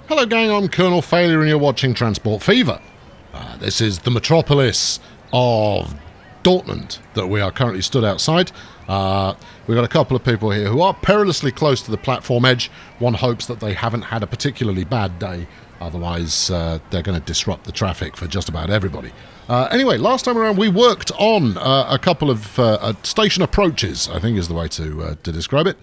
Hello gang, I'm Colonel Failure and you're watching Transport Fever. This is the metropolis of Dortmund that we are currently stood outside. We've got a couple of people here who are perilously close to the platform edge. One hopes that they haven't had a particularly bad day, otherwise they're going to disrupt the traffic for just about everybody. Anyway, last time around we worked on a couple of station approaches, I think is the way to describe it.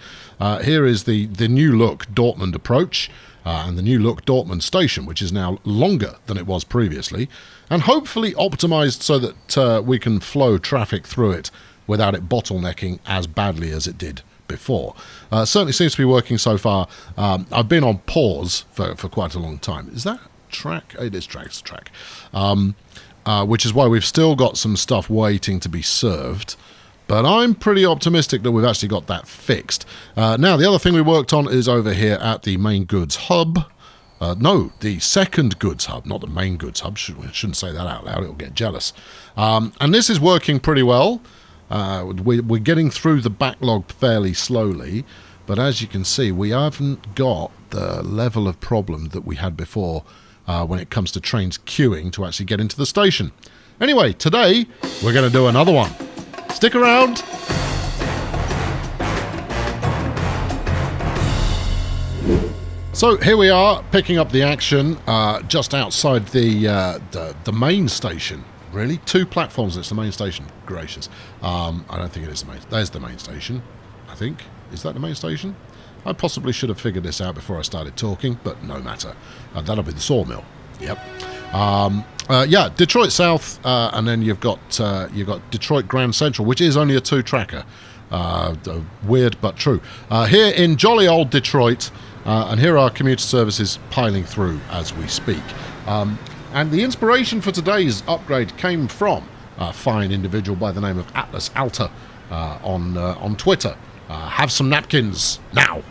Here is the new look Dortmund approach. And the new look Dortmund station, which is now longer than it was previously, and hopefully optimised so that we can flow traffic through it without it bottlenecking as badly as it did before. Certainly seems to be working so far. I've been on pause for quite a long time. Is that track? It is track. It's track. Which is why we've still got some stuff waiting to be served. But I'm pretty optimistic that we've actually got that fixed. Now, the other thing we worked on is over here at the main goods hub. No, the second goods hub, not the main goods hub. We shouldn't say that out loud. It'll get jealous. And this is working pretty well. We're getting through the backlog fairly slowly. But as you can see, we haven't got the level of problem that we had before when it comes to trains queuing to actually get into the station. Anyway, today we're going to do another one. Stick around. So here we are, picking up the action just outside the main station. Really, 2 platforms. It's the main station. Gracious. I don't think it is the main. There's the main station. I think. Is that the main station? I possibly should have figured this out before I started talking, but no matter. That'll be the sawmill. Yep. Yeah, Detroit South, and then you've got Detroit Grand Central, which is only a 2-tracker. Weird but true. Here in jolly old Detroit, and here are commuter services piling through as we speak. And the inspiration for today's upgrade came from a fine individual by the name of Atlas Alta on Twitter. Have some napkins now.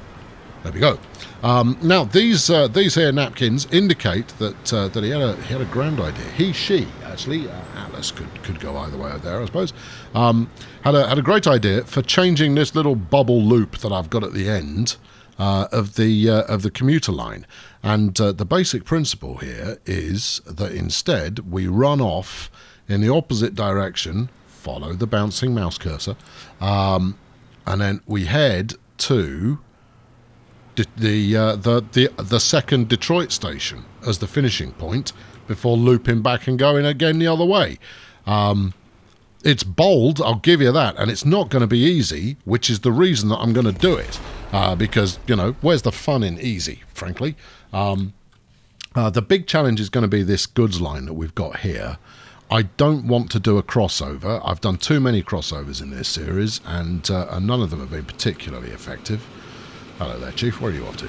There we go. Now these here napkins indicate that he had a grand idea. She actually, Atlas could go either way there, I suppose. Had a great idea for changing this little bubble loop that I've got at the end of the commuter line. And the basic principle here is that instead we run off in the opposite direction, follow the bouncing mouse cursor, and then we head to the second Detroit station as the finishing point before looping back and going again the other way. It's bold, I'll give you that, and it's not going to be easy, which is the reason that I'm going to do it. Because, you know, where's the fun in easy, frankly? The big challenge is going to be this goods line that we've got here. I don't want to do a crossover. I've done too many crossovers in this series, and none of them have been particularly effective. Hello there, Chief. Where are you off to?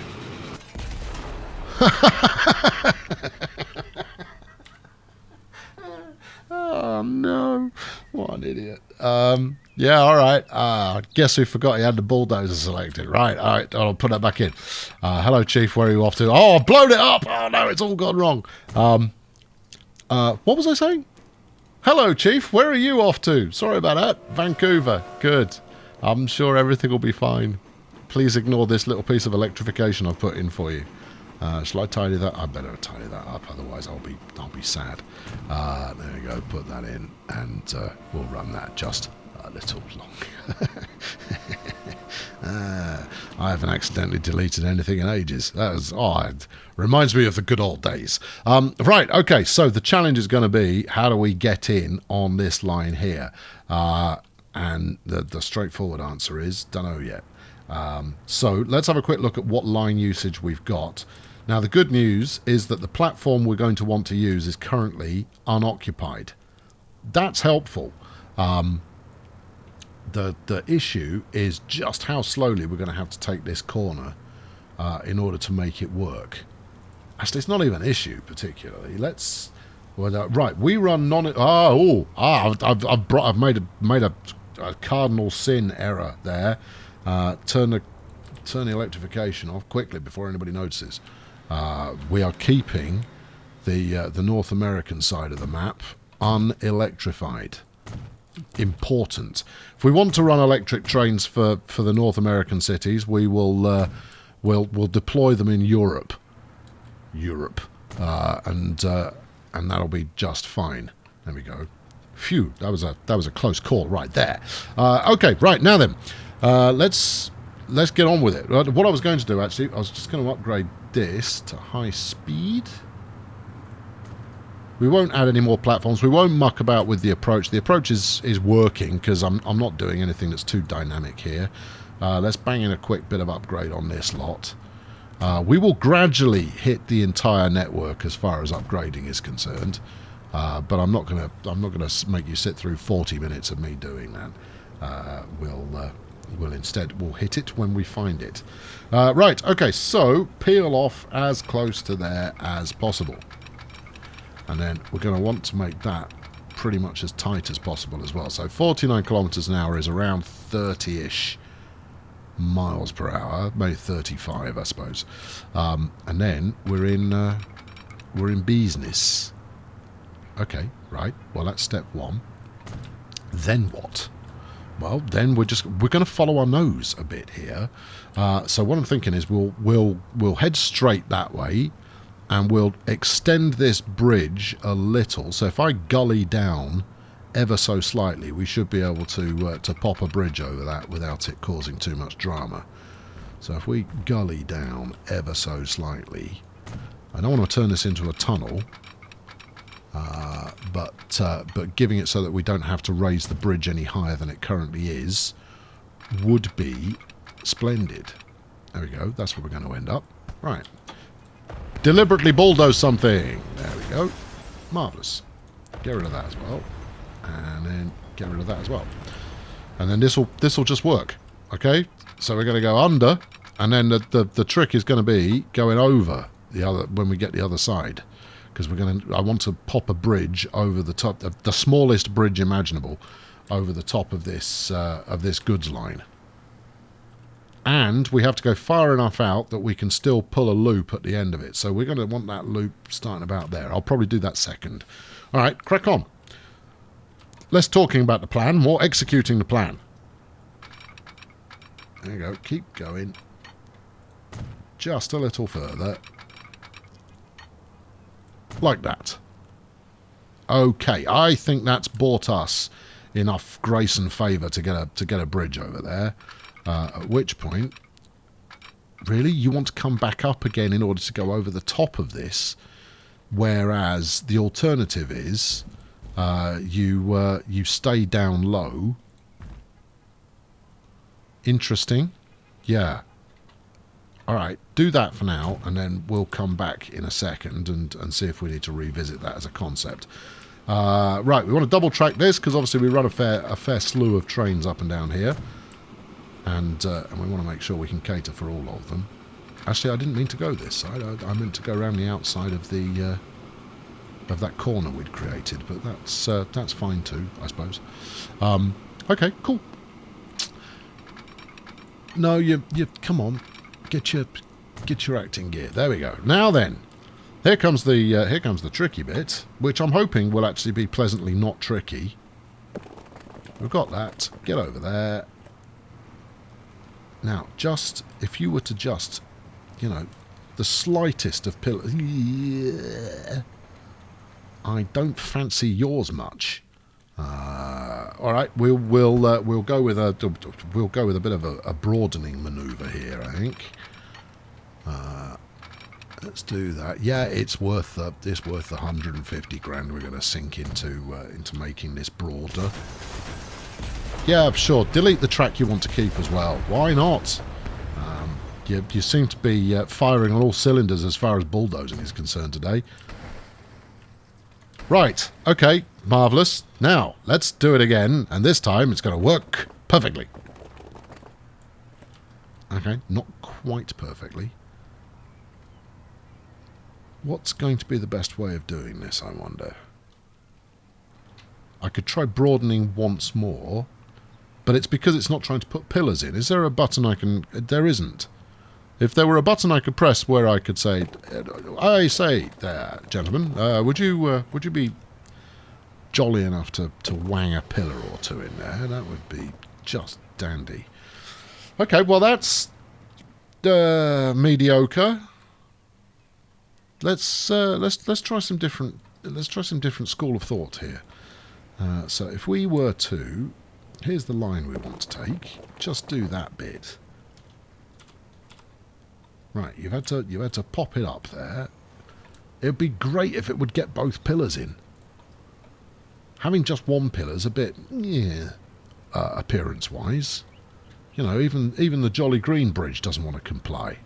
Oh, no. What an idiot. Yeah, all right. Guess who forgot he had the bulldozer selected. Right, all right. I'll put that back in. Hello, Chief. Where are you off to? Oh, I've blown it up. Oh, no, it's all gone wrong. What was I saying? Hello, Chief. Where are you off to? Sorry about that. Vancouver. Good. I'm sure everything will be fine. Please ignore this little piece of electrification I've put in for you. Shall I tidy that? I better tidy that up, otherwise I'll be sad. There we go. Put that in, and we'll run that just a little longer. I haven't accidentally deleted anything in ages. It reminds me of the good old days. Right. Okay. So the challenge is going to be, how do we get in on this line here? And the straightforward answer is, don't know yet. So let's have a quick look at what line usage we've got. Now, the good news is that the platform we're going to want to use is currently unoccupied. That's helpful. The issue is just how slowly we're going to have to take this corner in order to make it work. Actually, it's not even an issue particularly. Right, we run I've made a cardinal sin error there. Turn the electrification off quickly before anybody notices. We are keeping the North American side of the map unelectrified. Important. If we want to run electric trains for the North American cities, we will we'll deploy them in Europe. Europe, and that'll be just fine. There we go. Phew, that was a close call right there. Okay, right now then, let's get on with it. What I was going to do actually, I was just going to upgrade this to high speed. We won't add any more platforms. We won't muck about with the approach. The approach is working because I'm not doing anything that's too dynamic here. Let's bang in a quick bit of upgrade on this lot. We will gradually hit the entire network as far as upgrading is concerned, but I'm not gonna make you sit through 40 minutes of me doing that. We'll instead hit it when we find it. Right. Okay. So peel off as close to there as possible, and then we're going to want to make that pretty much as tight as possible as well. So 49 kilometers an hour is around 30-ish. miles per hour, maybe 35, I suppose. And then we're in business. Okay, right. Well, that's step one. Then what? Well, then we're going to follow our nose a bit here. So what I'm thinking is we'll head straight that way, and we'll extend this bridge a little. So if I gully down ever so slightly, we should be able to pop a bridge over that without it causing too much drama. So if we gully down ever so slightly, I don't want to turn this into a tunnel, but giving it so that we don't have to raise the bridge any higher than it currently is would be splendid. There we go. That's where we're going to end up. Right. Deliberately bulldoze something. There we go. Marvellous. Get rid of that as well. And then get rid of that as well. And then this will just work. Okay? So we're going to go under, and then the trick is going to be going over the other when we get the other side. Because I want to pop a bridge over the top, the smallest bridge imaginable, over the top of this goods line. And we have to go far enough out that we can still pull a loop at the end of it. So we're going to want that loop starting about there. I'll probably do that second. All right, crack on. Less talking about the plan, more executing the plan. There you go. Keep going. Just a little further. Like that. Okay, I think that's bought us enough grace and favour to get a bridge over there. At which point, really, you want to come back up again in order to go over the top of this, whereas the alternative is you stay down low. Interesting. Yeah. All right, do that for now, and then we'll come back in a second and see if we need to revisit that as a concept. Right, we want to double track this because obviously we run a fair slew of trains up and down here, and we want to make sure we can cater for all of them. Actually, I didn't mean to go this side. I meant to go around the outside of the of that corner we'd created, but that's fine too, I suppose. Okay, cool. No, you come on. Get your acting gear. There we go. Now then, here comes the tricky bit, which I'm hoping will actually be pleasantly not tricky. We've got that. Get over there. Now, if you were to just, the slightest of pillars. Yeah, I don't fancy yours much. All right, we'll go with a bit of a broadening manoeuvre here, I think. Let's do that. Yeah, it's worth the 150 grand we're going to sink into making this broader. Yeah, sure. Delete the track you want to keep as well. Why not? You seem to be firing on all cylinders as far as bulldozing is concerned today. Right. Okay. Marvellous. Now, let's do it again, and this time it's going to work perfectly. Okay, not quite perfectly. What's going to be the best way of doing this, I wonder? I could try broadening once more, but it's because it's not trying to put pillars in. Is there a button I can... There isn't. If there were a button I could press where I could say, I say there, gentlemen, would you be jolly enough to wang a pillar or two in there? That would be just dandy. Okay, well that's mediocre. let's try some different school of thought here. So if we were to, here's the line we want to take. Just do that bit. Right, you've had to pop it up there. It'd be great if it would get both pillars in. Having just one pillar's a bit, appearance-wise. You know, even the Jolly Green Bridge doesn't want to comply.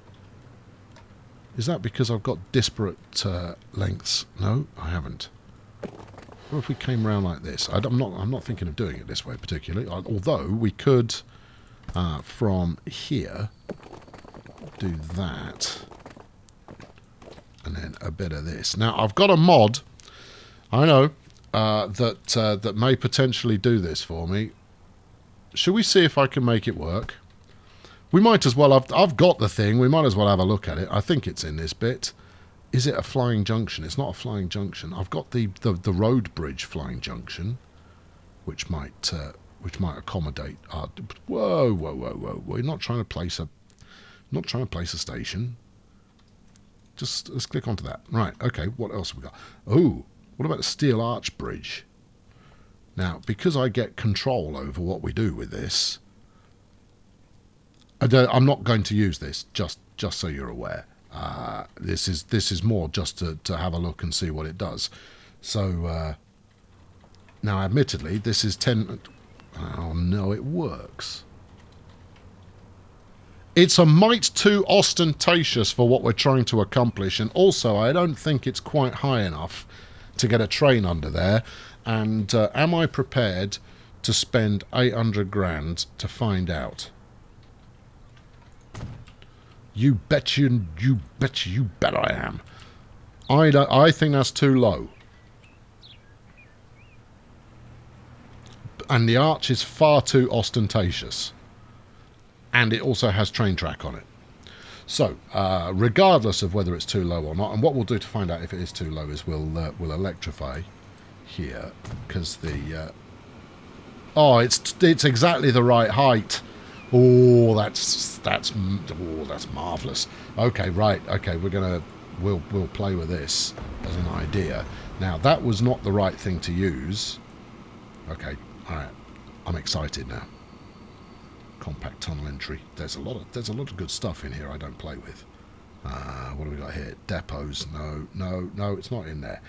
Is that because I've got disparate lengths? No, I haven't. What if we came round like this? I'm not thinking of doing it this way particularly. Although we could, from here, do that, and then a bit of this. Now I've got a mod. I know that may potentially do this for me. Should we see if I can make it work? We might as well. I've got the thing. We might as well have a look at it. I think it's in this bit. Is it a flying junction? It's not a flying junction. I've got the road bridge flying junction, which might accommodate. Whoa! We're not trying to place a station. Just let's click onto that. Right. Okay. What else have we got? Oh, what about the steel arch bridge? Now, because I get control over what we do with this, I'm not going to use this. Just so you're aware. This is more just to have a look and see what it does. So now, admittedly, this is 10. Oh no, it works. It's a mite too ostentatious for what we're trying to accomplish, and also I don't think it's quite high enough to get a train under there. And am I prepared to spend 800 grand to find out? You bet I am. I think that's too low. And the arch is far too ostentatious. And it also has train track on it. So, regardless of whether it's too low or not, and what we'll do to find out if it is too low is we'll electrify here, because the it's exactly the right height. Oh, that's marvelous. Okay, right. Okay, we'll play with this as an idea. Now, that was not the right thing to use. Okay, all right. I'm excited now. Compact tunnel entry. There's a lot of good stuff in here I don't play with. What do we got here? Depots. No, it's not in there.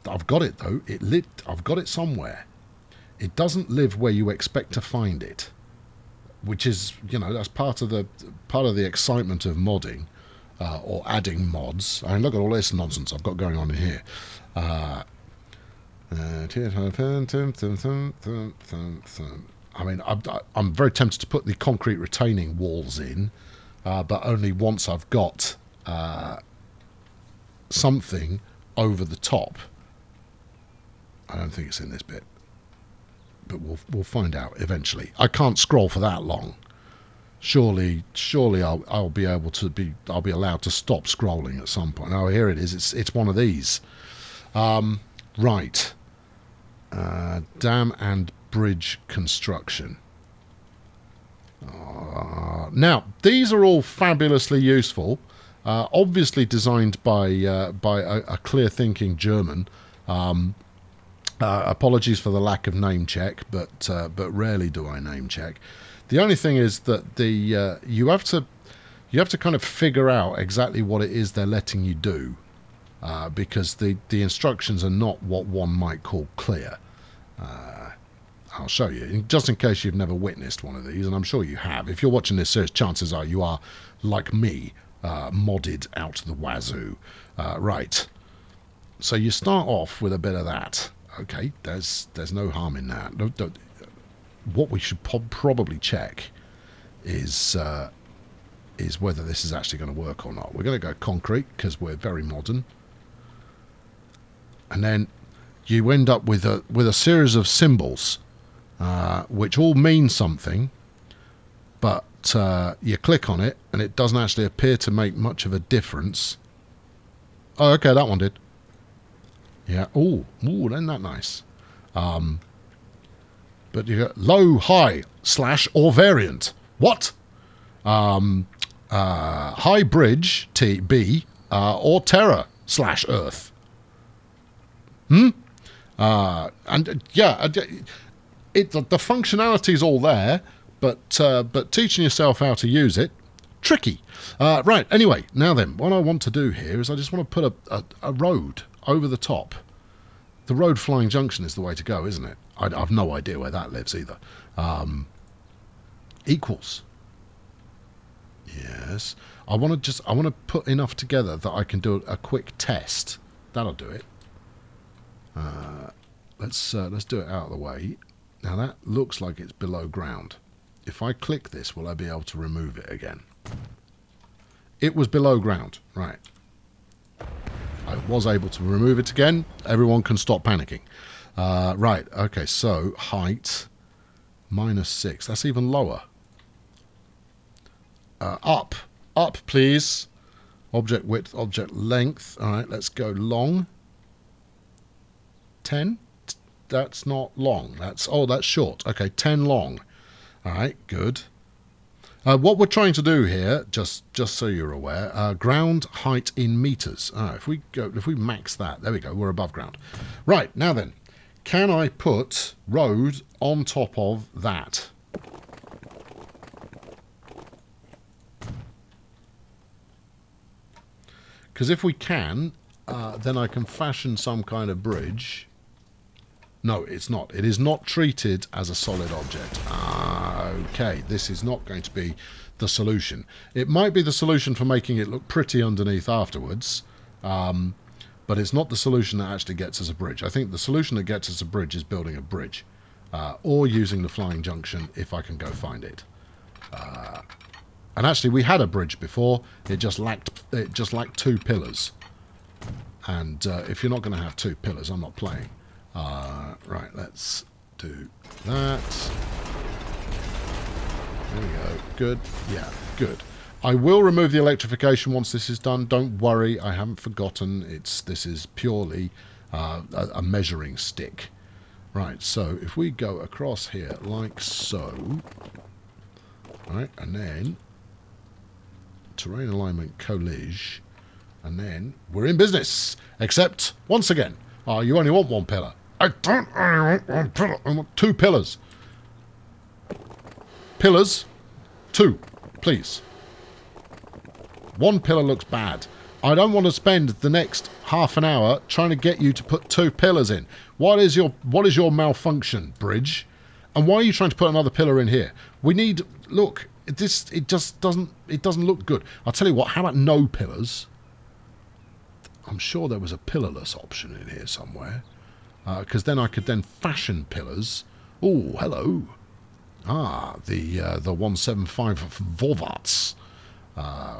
I've got it though. I've got it somewhere. It doesn't live where you expect to find it, which is, that's part of the excitement of modding or adding mods. I mean, look at all this nonsense I've got going on in here. I mean, I'm very tempted to put the concrete retaining walls in, but only once I've got something over the top. I don't think it's in this bit, but we'll find out eventually. I can't scroll for that long. Surely I'll be allowed to stop scrolling at some point. Oh, here it is. It's one of these. Right. Dam and bridge construction. Now, these are all fabulously useful. Obviously designed by a clear-thinking German. Apologies for the lack of name check, but rarely do I name check. The only thing is that you have to kind of figure out exactly what it is they're letting you do, because the instructions are not what one might call clear. I'll show you, just in case you've never witnessed one of these, and I'm sure you have. If you're watching this series, chances are you are, like me, modded out the wazoo. Right. So you start off with a bit of that. Okay, there's no harm in that. What we should probably check is whether this is actually going to work or not. We're going to go concrete because we're very modern, and then you end up with a series of symbols, which all mean something, but you click on it and it doesn't actually appear to make much of a difference. Oh, okay, that one did. Yeah. Ooh, isn't that nice? But you got low, high, / or variant. What? High bridge, B, or terror. slash Earth. And yeah, the functionality is all there, but teaching yourself how to use it, tricky. Right, anyway, now then, what I want to do here is I just want to put a road over the top. The road flying junction is the way to go, isn't it? I've no idea where that lives either. Equals. Yes. I want to put enough together that I can do a quick test. That'll do it. Let's do it out of the way. Now that looks like it's below ground. If I click this, will I be able to remove it again? It was below ground. Right. I was able to remove it again. Everyone can stop panicking. Right. Okay. So height -6. That's even lower. Up, please. Object width, object length. All right. Let's go long. 10. That's not long. That's short. Okay. 10 long. All right. Good. What we're trying to do here, just so you're aware, ground height in meters. If we max that, there we go. We're above ground. Right, now then, can I put road on top of that? Because if we can, then I can fashion some kind of bridge. No, it's not. It is not treated as a solid object. Okay, this is not going to be the solution. It might be the solution for making it look pretty underneath afterwards, but it's not the solution that actually gets us a bridge. I think the solution that gets us a bridge is building a bridge, or using the flying junction if I can go find it. And actually, we had a bridge before. It just lacked 2 pillars. And if you're not going to have 2 pillars, I'm not playing. Right, let's do that. There we go. Good. Yeah, good. I will remove the electrification once this is done. Don't worry, I haven't forgotten. This is purely a measuring stick. Right, so if we go across here like so, right, and then terrain alignment collige, and then we're in business. Except once again, you only want 1 pillar. I don't only want 1 pillar. I want 2 pillars. Pillars, 2, please. 1 pillar looks bad. I don't want to spend the next half an hour trying to get you to put 2 pillars in. What is your malfunction, bridge? And why are you trying to put another pillar in here? We need, look, it just doesn't look good. I'll tell you what, how about no pillars? I'm sure there was a pillarless option in here somewhere. Because then I could then fashion pillars. Oh, hello. The 175 Vorwärts.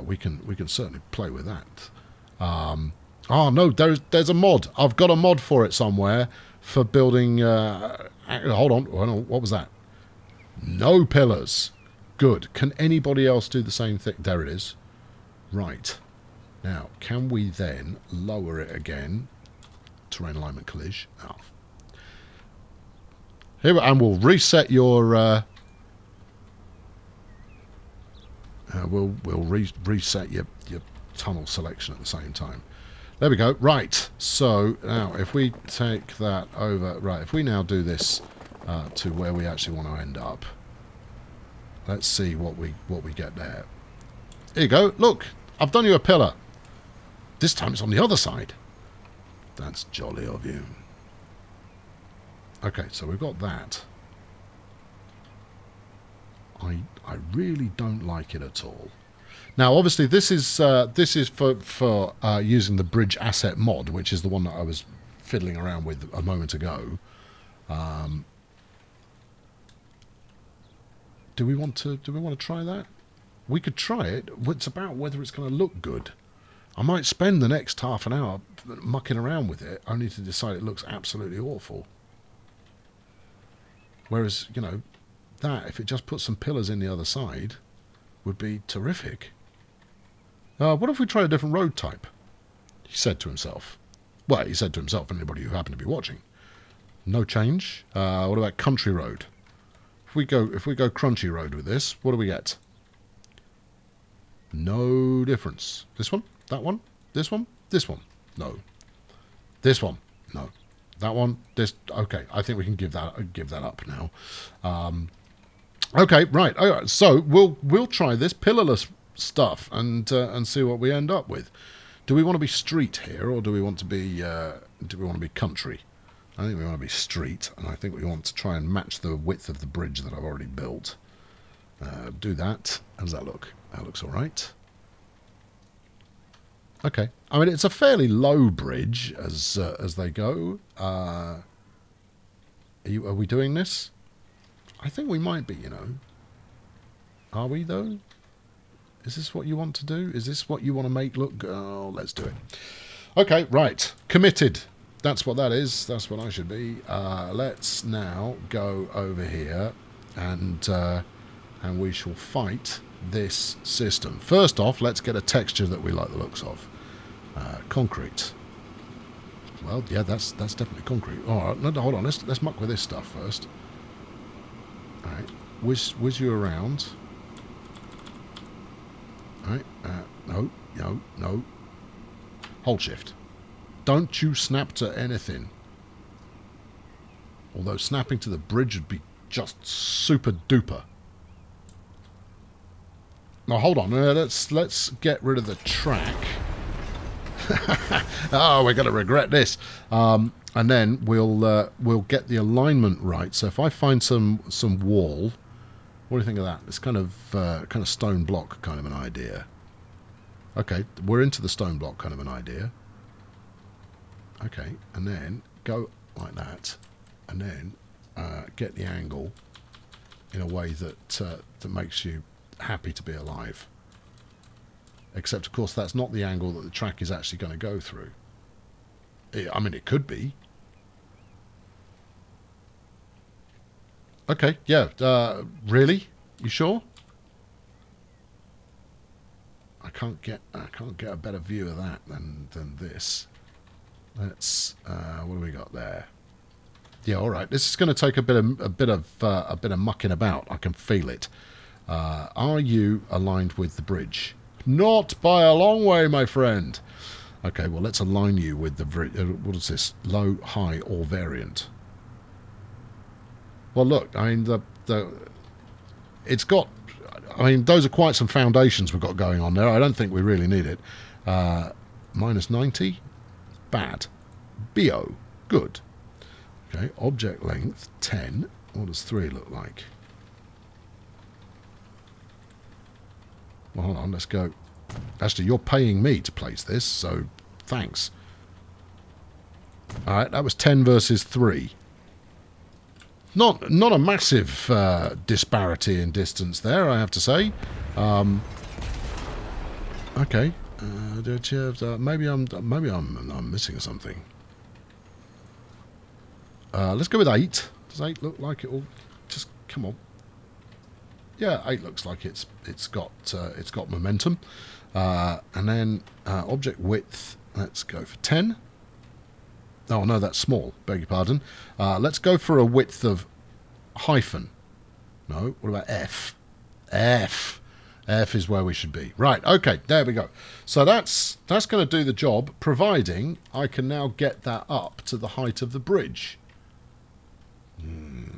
We can certainly play with that. No, there's a mod. I've got a mod for it somewhere for building. Hold on. What was that? No pillars. Good. Can anybody else do the same thing? There it is. Right. Now, can we then lower it again? Terrain alignment collige. Here, and we'll reset your. We'll reset your tunnel selection at the same time. There we go. Right. So now, if we take that over, right. If we now do this to where we actually want to end up, let's see what we get there. Here you go. Look, I've done you a pillar. This time it's on the other side. That's jolly of you. Okay, so we've got that. I really don't like it at all. Now, obviously, this is for using the bridge asset mod, which is the one that I was fiddling around with a moment ago. Do we want to try that? We could try it. It's about whether it's going to look good. I might spend the next half an hour mucking around with it, only to decide it looks absolutely awful. Whereas, you know, that, if it just put some pillars in the other side, would be terrific. What if we try a different road type? He said to himself. Well, he said to himself and anybody who happened to be watching. No change. What about country road? If we go crunchy road with this, what do we get? No difference. This one, that one, this one, this one. No. This one? No. That one? This? Okay, I think we can give that up now. Okay, right. All right. So we'll try this pillarless stuff and see what we end up with. Do we want to be street here, or do we want to be country? I think we want to be street, and I think we want to try and match the width of the bridge that I've already built. Do that. How does that look? That looks all right. Okay. I mean, it's a fairly low bridge as they go. Are we doing this? I think we might be, you know. Are we, though? Is this what you want to do? Is this what you want to make look good? Oh, let's do it. Okay, right. Committed. That's what that is. That's what I should be. Let's now go over here and we shall fight this system. First off, let's get a texture that we like the looks of. Concrete. Well, yeah, that's definitely concrete. All right, no, hold on. Let's muck with this stuff first. All right, whiz you around. All right, no. Hold shift. Don't you snap to anything. Although snapping to the bridge would be just super duper. Now hold on. Let's get rid of the track. Oh, we're going to regret this. And then we'll get the alignment right. So if I find some wall, what do you think of that? It's kind of stone block kind of an idea. Okay, we're into the stone block kind of an idea. Okay, and then go like that, and then get the angle in a way that makes you happy to be alive. Except, of course, that's not the angle that the track is actually going to go through. I mean, it could be. Okay, yeah. Really? You sure? I can't get a better view of that than this. Let's. What do we got there? Yeah, all right. This is going to take a bit of mucking about. I can feel it. Are you aligned with the bridge? Not by a long way, my friend. Okay, well, let's align you with the bridge. What is this? Low, high, or variant? Well, look. I mean, it's got. I mean, those are quite some foundations we've got going on there. I don't think we really need it. Minus 90. Bad. BO. Good. Okay, object length 10. What does 3 look like? Well, hold on, let's go. Actually, you're paying me to place this, so thanks. Alright, that was 10 versus 3. Not a massive disparity in distance there, I have to say. Okay. Maybe I'm missing something. Let's go with 8. Does 8 look like it'll just come on? Yeah, 8 looks like it's got momentum. And then object width. Let's go for 10. Oh no, that's small. Beg your pardon. Let's go for a width of hyphen. No, what about F? F. F is where we should be. Right, okay, there we go. So that's going to do the job, providing I can now get that up to the height of the bridge. I'm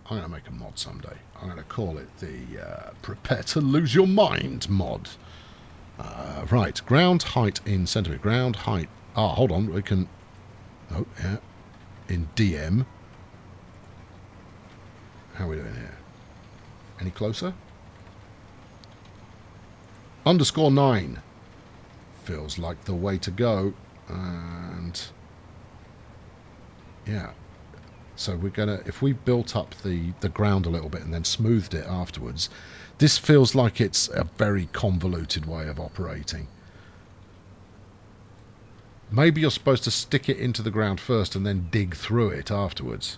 going to make a mod someday. I'm going to call it the Prepare to Lose Your Mind mod. Right, ground height in centimetre. Ground height. Ah, hold on, we can... Oh, yeah. In DM. How are we doing here? Any closer? _9 feels like the way to go. And yeah, so we're gonna, if we built up the ground a little bit and then smoothed it afterwards, this feels like it's a very convoluted way of operating. Maybe you're supposed to stick it into the ground first and then dig through it afterwards.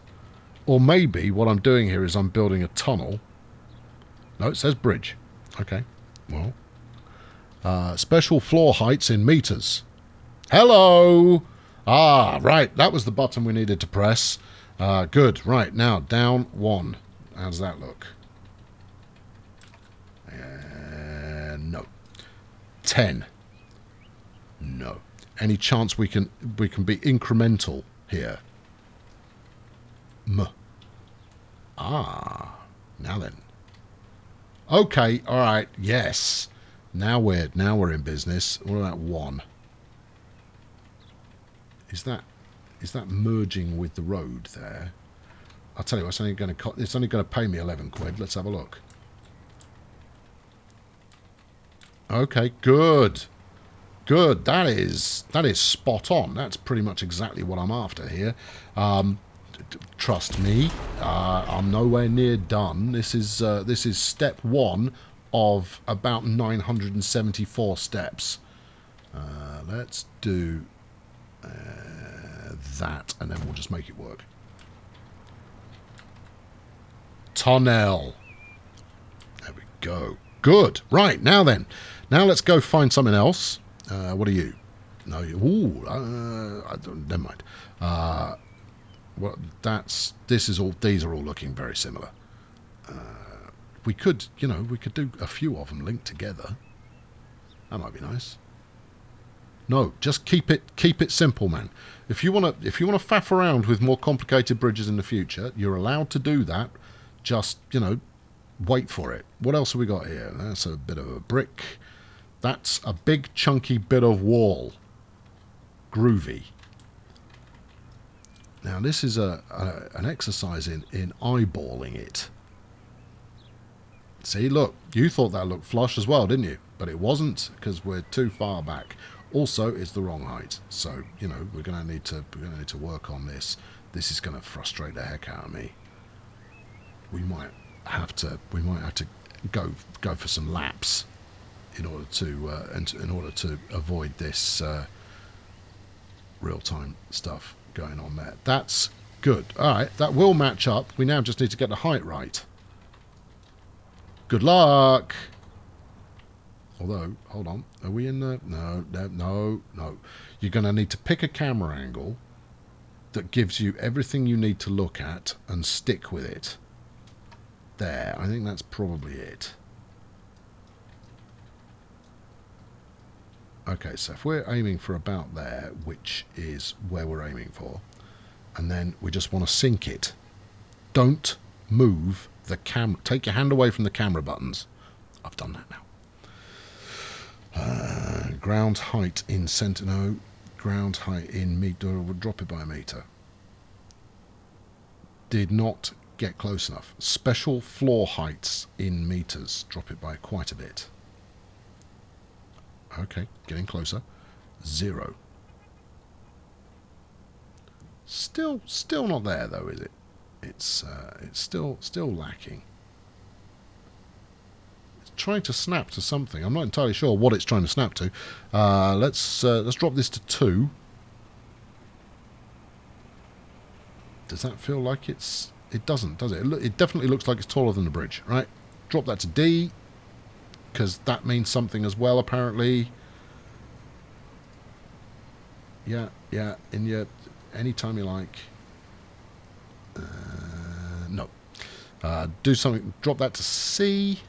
Or maybe what I'm doing here is I'm building a tunnel. No, it says bridge. Okay, well, special floor heights in meters. Hello! Ah, right, that was the button we needed to press. Good, right, now down 1. How does that look? No. 10. No. Any chance we can be incremental here? Ah. Now then. Okay, alright, yes. Now we're in business. What about 1? Is that merging with the road there? I'll tell you what, it's only going to pay me 11 quid. Let's have a look. Okay, good. Good. That is spot on. That's pretty much exactly what I'm after here. Trust me, I'm nowhere near done. This is step 1 of about 974 steps. Let's do that, and then we'll just make it work. Tunnel. There we go. Good. Right, now then. Now let's go find something else. What are you? No, you... Ooh, never mind. Well, these are all looking very similar. We could, we could do a few of them linked together. That might be nice. No, just keep it simple, man. If you wanna faff around with more complicated bridges in the future, you're allowed to do that. Just, wait for it. What else have we got here? That's a bit of a brick. That's a big chunky bit of wall. Groovy. Now this is an exercise in eyeballing it. See, look, you thought that looked flush as well, didn't you? But it wasn't, because we're too far back. Also, it's the wrong height. So, we're gonna need to work on this. This is gonna frustrate the heck out of me. We might have to go for some laps in order to avoid this real-time stuff going on there. That's good. All right, that will match up. We now just need to get the height right. Good luck. Although, hold on, are we in the... No. You're going to need to pick a camera angle that gives you everything you need to look at and stick with it. There, I think that's probably it. Okay, so if we're aiming for about there, which is where we're aiming for, and then we just want to sync it. Don't move the camera. Take your hand away from the camera buttons. I've done that now. Ground height in center. No, ground height in meter. We'll drop it by a meter. Did not get close enough. Special floor heights in meters. Drop it by quite a bit. Okay, getting closer. 0. Still not there though, is it? It's still lacking. It's trying to snap to something. I'm not entirely sure what it's trying to snap to. Let's drop this to 2. Does that feel like it's? It doesn't, does it? It definitely looks like it's taller than the bridge, right? Drop that to D, because that means something as well, apparently. Yeah, in your... Anytime you like. No. Do something... Drop that to C.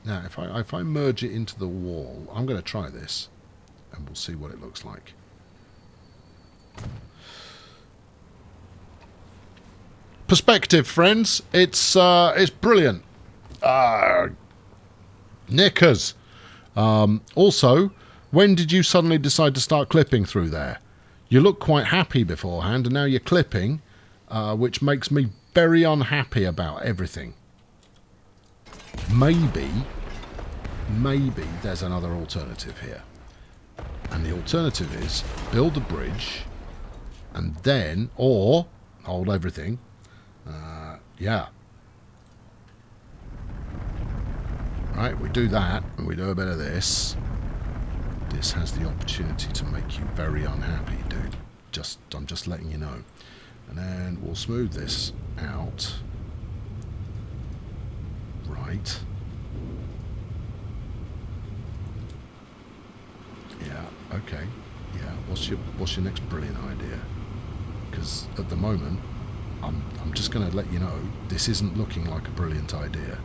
Now, if I merge it into the wall, I'm going to try this, and we'll see what it looks like. Perspective, friends. It's brilliant. Knickers. Also, when did you suddenly decide to start clipping through there? You look quite happy beforehand, and now you're clipping, which makes me very unhappy about everything. Maybe there's another alternative here. And the alternative is build a bridge, and then, or hold everything. Yeah. Right, we do that, and we do a bit of this. This has the opportunity to make you very unhappy, dude. I'm just letting you know. And then we'll smooth this out. Right. Yeah, okay. Yeah, what's your next brilliant idea? Because at the moment, I'm just going to let you know, this isn't looking like a brilliant idea.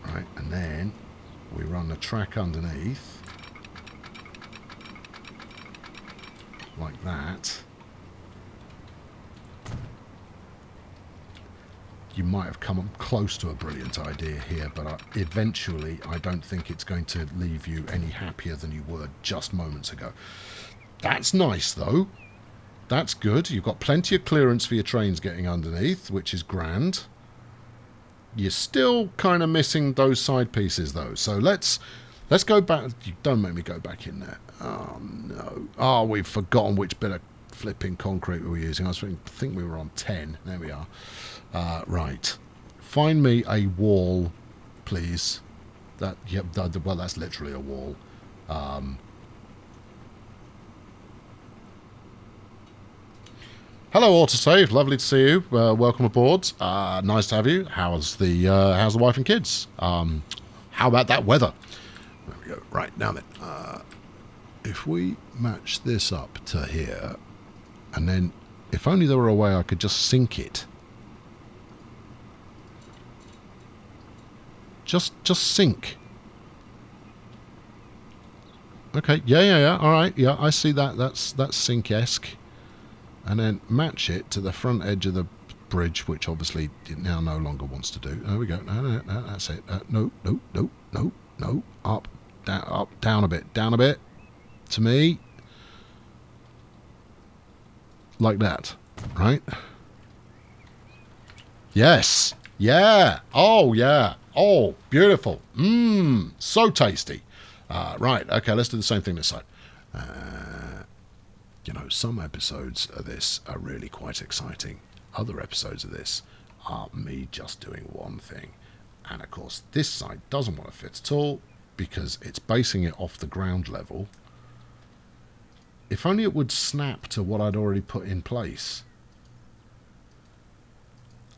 Right, and then we run the track underneath. Like that. You might have come close to a brilliant idea here, but eventually I don't think it's going to leave you any happier than you were just moments ago. That's nice, though. That's good. You've got plenty of clearance for your trains getting underneath, which is grand. You're still kind of missing those side pieces, though. So let's go back. Don't make me go back in there. Oh, no. Oh, we've forgotten which bit of flipping concrete we were using. I think we were on 10. There we are. Right. Find me a wall, please. Well, that's literally a wall. Hello, Autosave. Lovely to see you. Welcome aboard. Nice to have you. How's the wife and kids? How about that weather? There we go. Right, now then. If we match this up to here, and then if only there were a way I could just sink it. Just sink. Okay, yeah. All right, yeah, I see that. That's sink-esque. And then match it to the front edge of the bridge, which obviously it now no longer wants to do. There we go. No, that's it. No. Up, down a bit. To me. Like that, right? Yes. Yeah. Oh, yeah. Oh, beautiful. So tasty. Right, okay, let's do the same thing this side. You know, some episodes of this are really quite exciting. Other episodes of this are me just doing one thing. And, of course, this side doesn't want to fit at all because it's basing it off the ground level. If only it would snap to what I'd already put in place.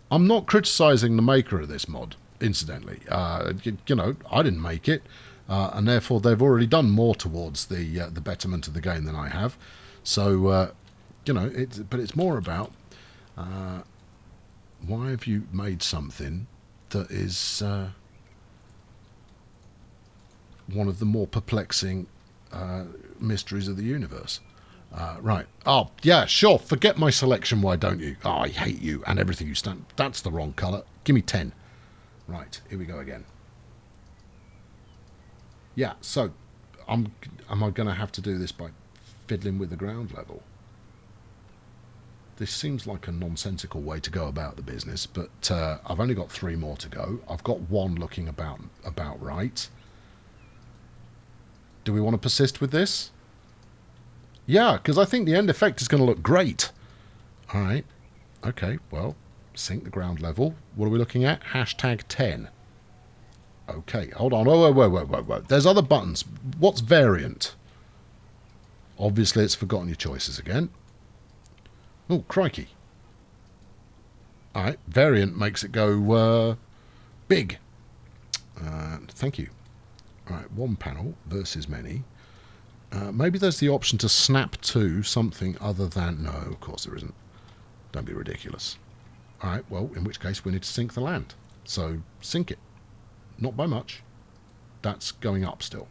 I'm not criticising the maker of this mod, incidentally. You know, I didn't make it, and therefore they've already done more towards the betterment of the game than I have. So, you know, but it's more about why have you made something that is one of the more perplexing mysteries of the universe. Right. Oh, yeah, sure. Forget my selection, why don't you? Oh, I hate you and everything you stand. That's the wrong colour. Give me 10. Right, here we go again. Yeah, so am I going to have to do this by fiddling with the ground level? This seems like a nonsensical way to go about the business, but I've only got 3 more to go. I've got 1 looking about right. Do we want to persist with this? Yeah, because I think the end effect is going to look great. All right. Okay, well, sync the ground level. What are we looking at? Hashtag 10. Okay, hold on. Whoa. There's other buttons. What's variant? Obviously, it's forgotten your choices again. Oh, crikey. All right, variant makes it go big. Thank you. All right, 1 panel versus many. Maybe there's the option to snap to something other than... No, of course there isn't. Don't be ridiculous. All right, well, in which case we need to sink the land. So, sink it. Not by much. That's going up still.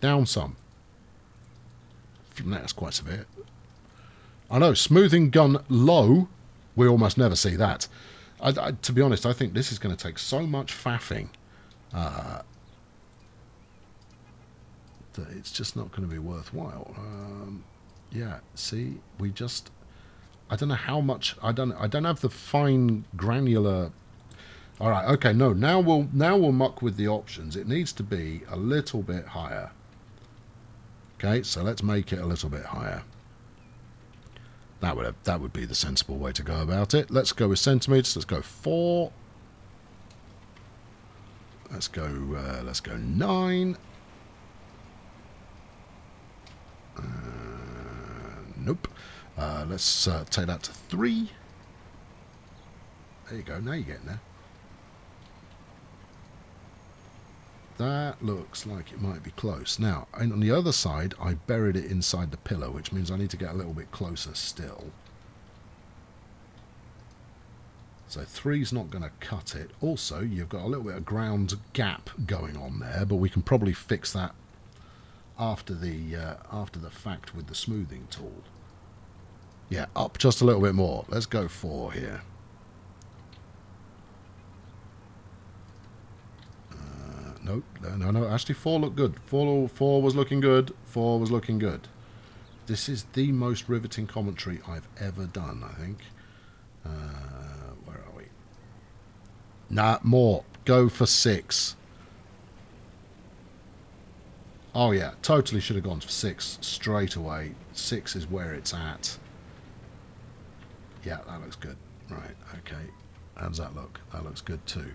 Down some. That's quite severe. I know, smoothing gun low. We almost never see that. To be honest, I think this is going to take so much faffing that it's just not going to be worthwhile. Yeah, see, we just... I don't know how much... I don't have the fine granular... All right, okay, no, now we'll muck with the options. It needs to be a little bit higher. Okay, so let's make it a little bit higher. That would be the sensible way to go about it. Let's go with centimeters. Let's go 4. Let's go 9. Nope. Let's take that to 3. There you go. Now you're getting there. That looks like it might be close. Now, on the other side, I buried it inside the pillar, which means I need to get a little bit closer still. So 3's not going to cut it. Also, you've got a little bit of ground gap going on there, but we can probably fix that after the fact with the smoothing tool. Yeah, up just a little bit more. Let's go 4 here. Nope, no. Actually, 4 looked good. 4 was looking good. 4 was looking good. This is the most riveting commentary I've ever done, I think. Where are we? Nah, more. Go for 6. Oh, yeah. Totally should have gone for 6 straight away. 6 is where it's at. Yeah, that looks good. Right, okay. How does that look? That looks good too.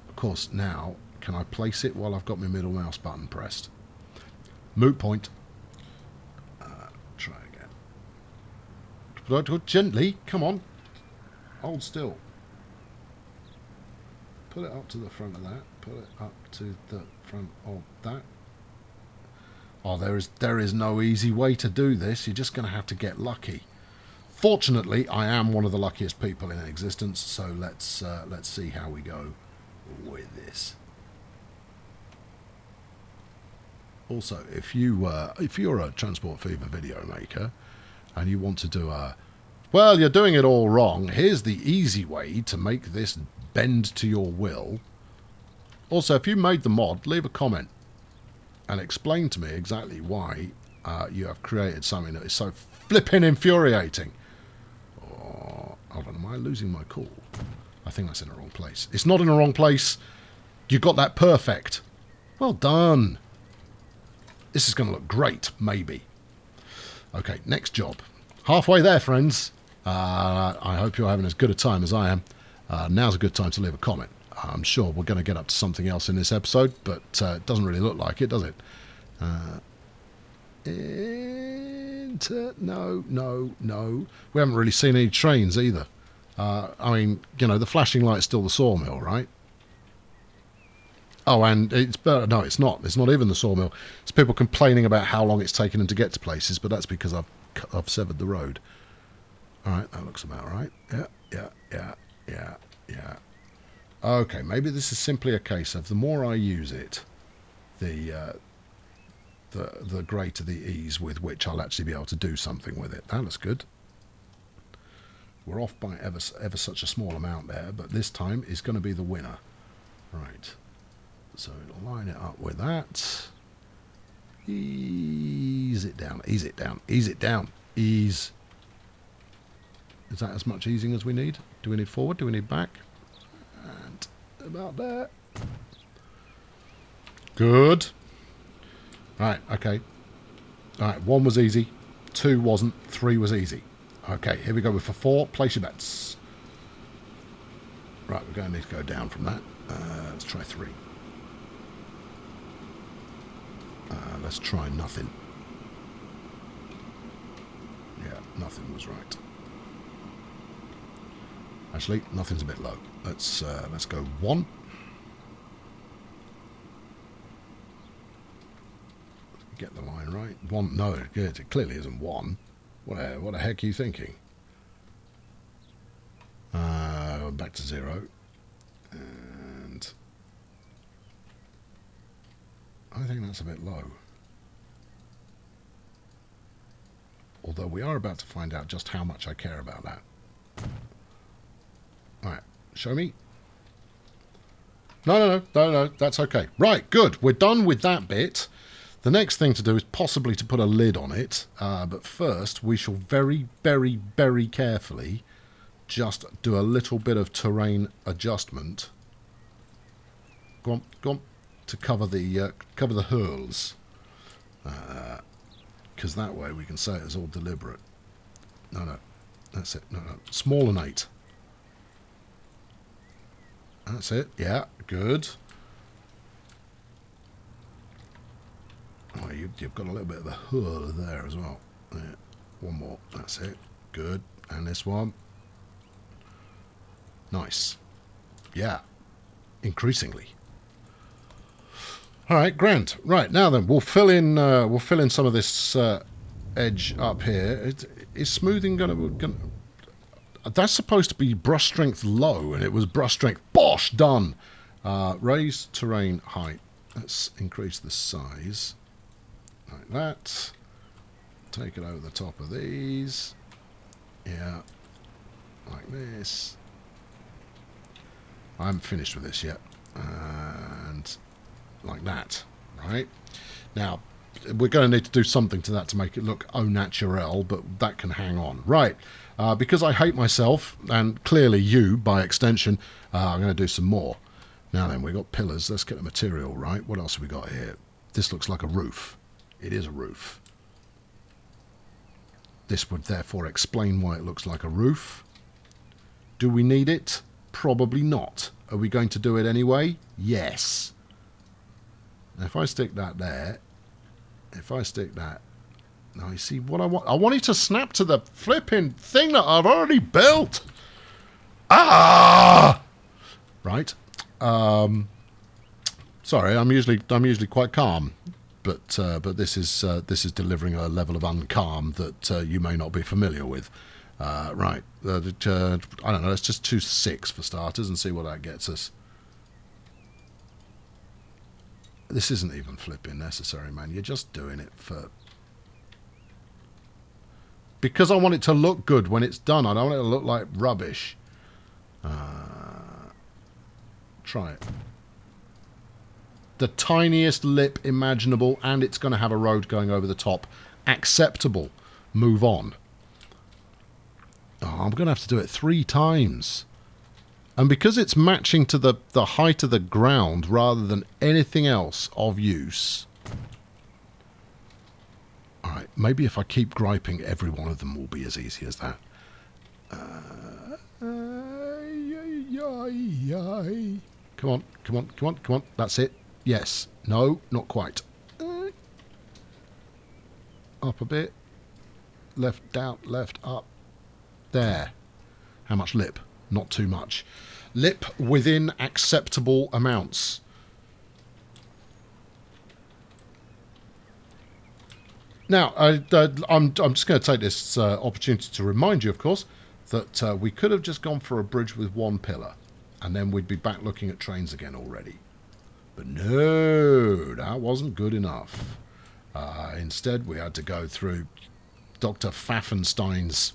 Of course, now, can I place it while I've got my middle mouse button pressed? Moot point. Try again. But gently, come on. Hold still. Put it up to the front of that. Put it up to the front of that. Oh, there is no easy way to do this. You're just going to have to get lucky. Fortunately, I am one of the luckiest people in existence, so let's see how we go with this. Also, if you're a Transport Fever video maker and you want to do well, you're doing it all wrong. Here's the easy way to make this bend to your will. Also, if you made the mod, leave a comment and explain to me exactly why you have created something that is so flipping infuriating. Oh, hold on, am I losing my cool? I think that's in the wrong place. It's not in the wrong place. You got that perfect. Well done. This is going to look great, maybe. Okay, next job. Halfway there, friends. I hope you're having as good a time as I am. Now's a good time to leave a comment. I'm sure we're going to get up to something else in this episode, but it doesn't really look like it, does it? No. We haven't really seen any trains either. I mean, you know, the flashing light's still the sawmill, right? Oh, and it's better. No, it's not. It's not even the sawmill. It's people complaining about how long it's taken them to get to places, but that's because I've severed the road. All right, that looks about right. Yeah. Okay, maybe this is simply a case of the more I use it, the greater the ease with which I'll actually be able to do something with it. That looks good. We're off by ever such a small amount there, but this time is going to be the winner. Right. So it'll line it up with that. Ease it down. Ease it down. Ease it down. Ease. Is that as much easing as we need? Do we need forward? Do we need back? And about there. Good. Right, okay. Alright, 1 was easy. 2 wasn't. 3 was easy. Okay, here we go. For 4, place your bets. Right, we're going to need to go down from that. Let's try 3. Let's try nothing. Yeah, nothing was right. Actually, nothing's a bit low. Let's go 1. Get the line right. 1. No, good. It clearly isn't 1. What the heck are you thinking? Back to 0. And I think that's a bit low. Although we are about to find out just how much I care about that. Right, show me. No, that's okay. Right, good. We're done with that bit. The next thing to do is possibly to put a lid on it. But first, we shall very, very, very carefully just do a little bit of terrain adjustment. Go on, to cover the hurls. Because that way we can say it's all deliberate. No, that's it. No, smaller than 8. That's it. Yeah, good. Oh, you've got a little bit of a hurl there as well. Yeah. 1 more. That's it. Good. And this one. Nice. Yeah. Increasingly. All right, grand. Right, now then, we'll fill in some of this edge up here. Is smoothing gonna? That's supposed to be brush strength low, and it was brush strength. Bosh! Done! Raise terrain height. Let's increase the size. Like that. Take it over the top of these. Yeah. Like this. I haven't finished with this yet. And like that. Right? Now, we're going to need to do something to that to make it look au naturel, but that can hang on. Right. Because I hate myself, and clearly you, by extension, I'm going to do some more. Now then, we've got pillars. Let's get the material right. What else have we got here? This looks like a roof. It is a roof. This would therefore explain why it looks like a roof. Do we need it? Probably not. Are we going to do it anyway? Yes. Now, if I stick that there, if I stick that... Now, you see what I want? I want it to snap to the flipping thing that I've already built. Ah! Right. Sorry, I'm usually quite calm, but this is delivering a level of uncalm that you may not be familiar with. Right. I don't know. Let's just choose 6 for starters and see what that gets us. This isn't even flipping necessary, man. You're just doing it for... Because I want it to look good when it's done. I don't want it to look like rubbish. Try it. The tiniest lip imaginable, and it's going to have a road going over the top. Acceptable. Move on. Oh, I'm going to have to do it 3 times. And because it's matching to the height of the ground rather than anything else of use... Alright, maybe if I keep griping, every one of them will be as easy as that. Come on, come on, come on, come on. That's it. Yes. No, not quite. Up a bit. Left, down, left, up. There. How much lip? Not too much. Lip within acceptable amounts. Now, I'm just going to take this opportunity to remind you, of course, that we could have just gone for a bridge with 1 pillar, and then we'd be back looking at trains again already. But no, that wasn't good enough. Instead, we had to go through Dr. Pfaffenstein's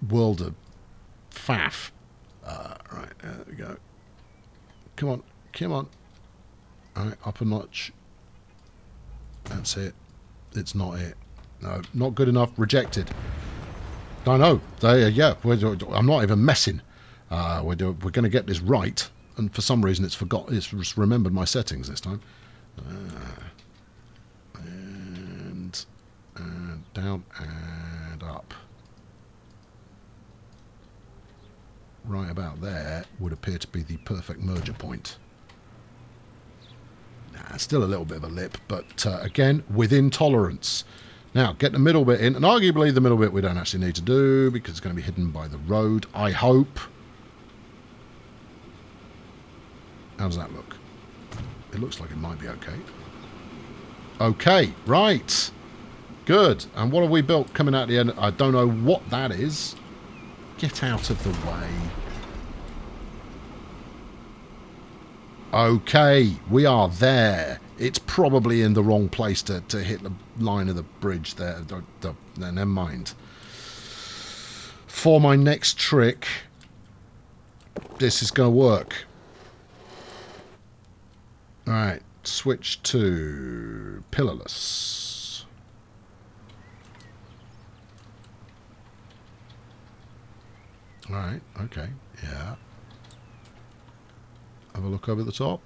world of faff. Right, there we go. Come on, come on. All right, up a notch. That's it. It's not it. No, not good enough. Rejected. I know. Yeah, I'm not even messing. We're going to get this right, and for some reason it's just remembered my settings this time. And down and up. Right about there would appear to be the perfect merger point. Still a little bit of a lip, but again, within tolerance. Now, get the middle bit in, and arguably the middle bit we don't actually need to do because it's going to be hidden by the road, I hope. How does that look? It looks like it might be okay. Okay, right. Good. And what have we built coming out the end? I don't know what that is. Get out of the way. Okay, we are there. It's probably in the wrong place to hit the line of the bridge there. Never mind. For my next trick, this is going to work. Alright, switch to pillarless. Alright, okay, yeah. Have a look over the top.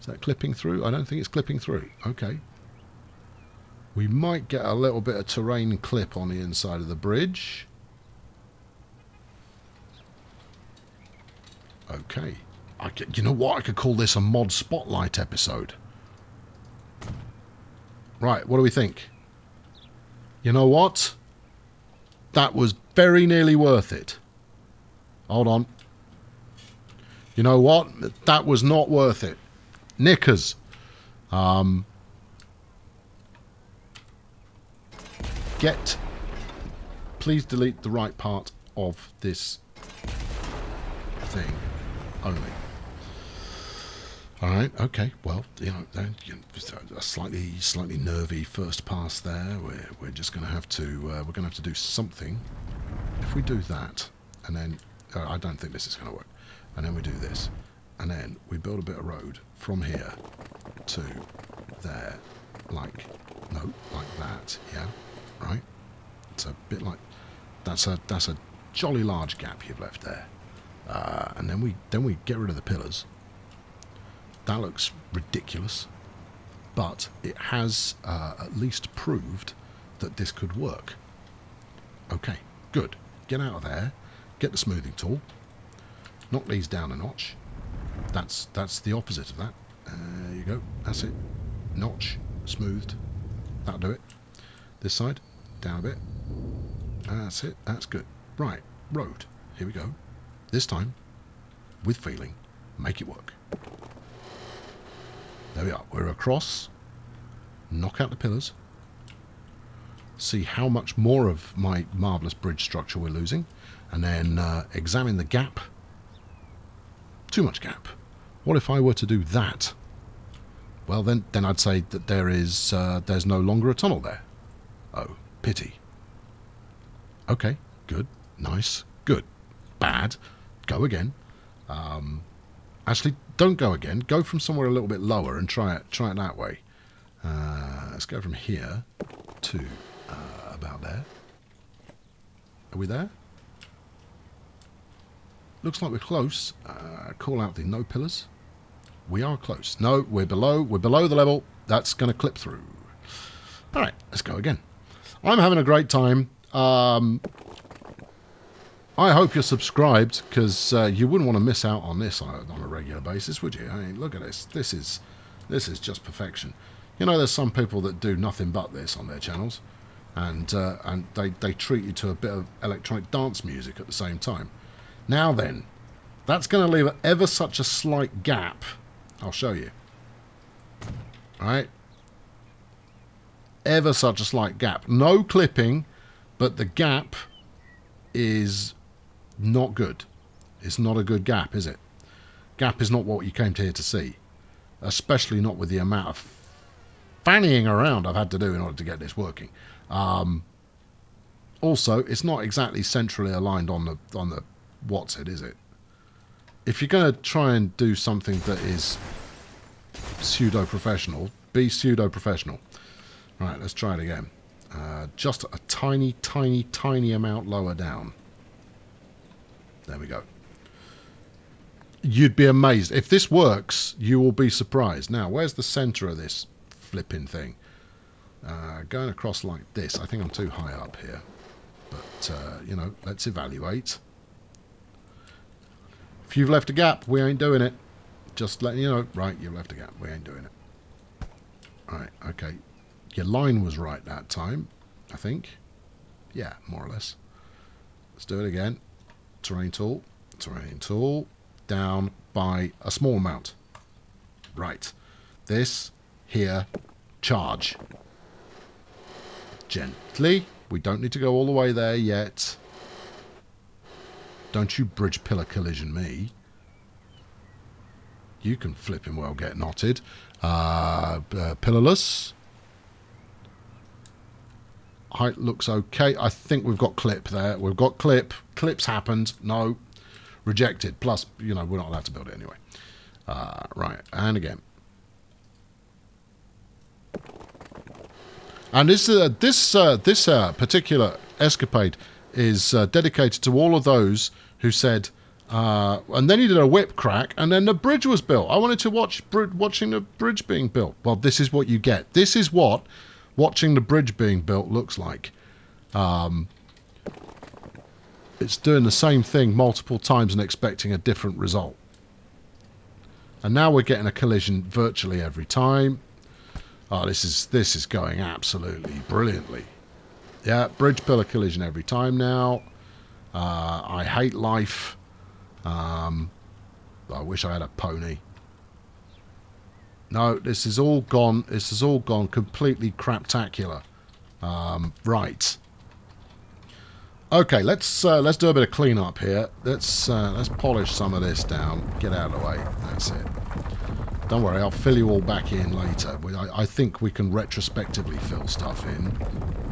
Is that clipping through? I don't think it's clipping through. Okay. We might get a little bit of terrain clip on the inside of the bridge. Okay. You know what? I could call this a mod spotlight episode. Right, what do we think? You know what? That was very nearly worth it. Hold on. You know what? That was not worth it. Knickers. Get please delete the right part of this thing only. All right, okay. Well, a slightly nervy first pass there. We're just going to have to do something. If we do that, and then I don't think this is going to work. And then we do this, and then we build a bit of road from here to there, like that. Yeah, right. It's a bit like that's a jolly large gap you've left there. And then we get rid of the pillars. That looks ridiculous, but it has at least proved that this could work. Okay, good. Get out of there. Get the smoothing tool. Knock these down a notch. That's the opposite of that. There you go. That's it. Notch. Smoothed. That'll do it. This side. Down a bit. That's it. That's good. Right. Road. Here we go. This time, with feeling, make it work. There we are. We're across. Knock out the pillars. See how much more of my marvellous bridge structure we're losing. And then examine the gap. Too much gap. What if I were to do that? Well, then I'd say that there's no longer a tunnel there. Oh, pity. Okay, good, nice, good, bad. Go again. Actually, don't go again. Go from somewhere a little bit lower and try it that way. Let's go from here to about there. Are we there? Looks like we're close. Call out the no pillars. We are close. No, we're below the level. That's going to clip through. All right, let's go again. I'm having a great time. I hope you're subscribed, because you wouldn't want to miss out on this on a regular basis, would you? I mean, look at this. This is just perfection. You know, there's some people that do nothing but this on their channels, and they treat you to a bit of electronic dance music at the same time. Now then, that's going to leave ever such a slight gap. I'll show you. All right? Ever such a slight gap. No clipping, but the gap is not good. It's not a good gap, is it? Gap is not what you came here to see. Especially not with the amount of fannying around I've had to do in order to get this working. Also, it's not exactly centrally aligned on the what's it, is it? If you're going to try and do something that is pseudo-professional, be pseudo-professional. Right, let's try it again. Just a tiny, tiny, tiny amount lower down. There we go. You'd be amazed. If this works, you will be surprised. Now, where's the center of this flipping thing? Going across like this. I think I'm too high up here. But, you know, let's evaluate. If you've left a gap, we ain't doing it. Just letting you know. Right, you've left a gap. We ain't doing it. Right, okay. Your line was right that time, I think. Yeah, more or less. Let's do it again. Terrain tool. Terrain tool. Down by a small amount. Right. This, here, charge. Gently. We don't need to go all the way there yet. Don't you bridge pillar collision me. You can flipping well get knotted. Pillarless. Height looks okay. I think we've got clip there. We've got clip. Clips happened. No. Rejected. Plus, you know, we're not allowed to build it anyway. Right. And again. And this particular escapade is dedicated to all of those who said, and then he did a whip crack, and then the bridge was built. I wanted to watching the bridge being built. Well, this is what you get. This is what watching the bridge being built looks like. It's doing the same thing multiple times and expecting a different result. And now we're getting a collision virtually every time. Oh, this is going absolutely brilliantly. Yeah, bridge pillar collision every time now. I hate life. I wish I had a pony. No, this is all gone. This has all gone completely craptacular. Right. Okay, let's do a bit of clean up here. Let's polish some of this down. Get out of the way. That's it. Don't worry, I'll fill you all back in later. I think we can retrospectively fill stuff in.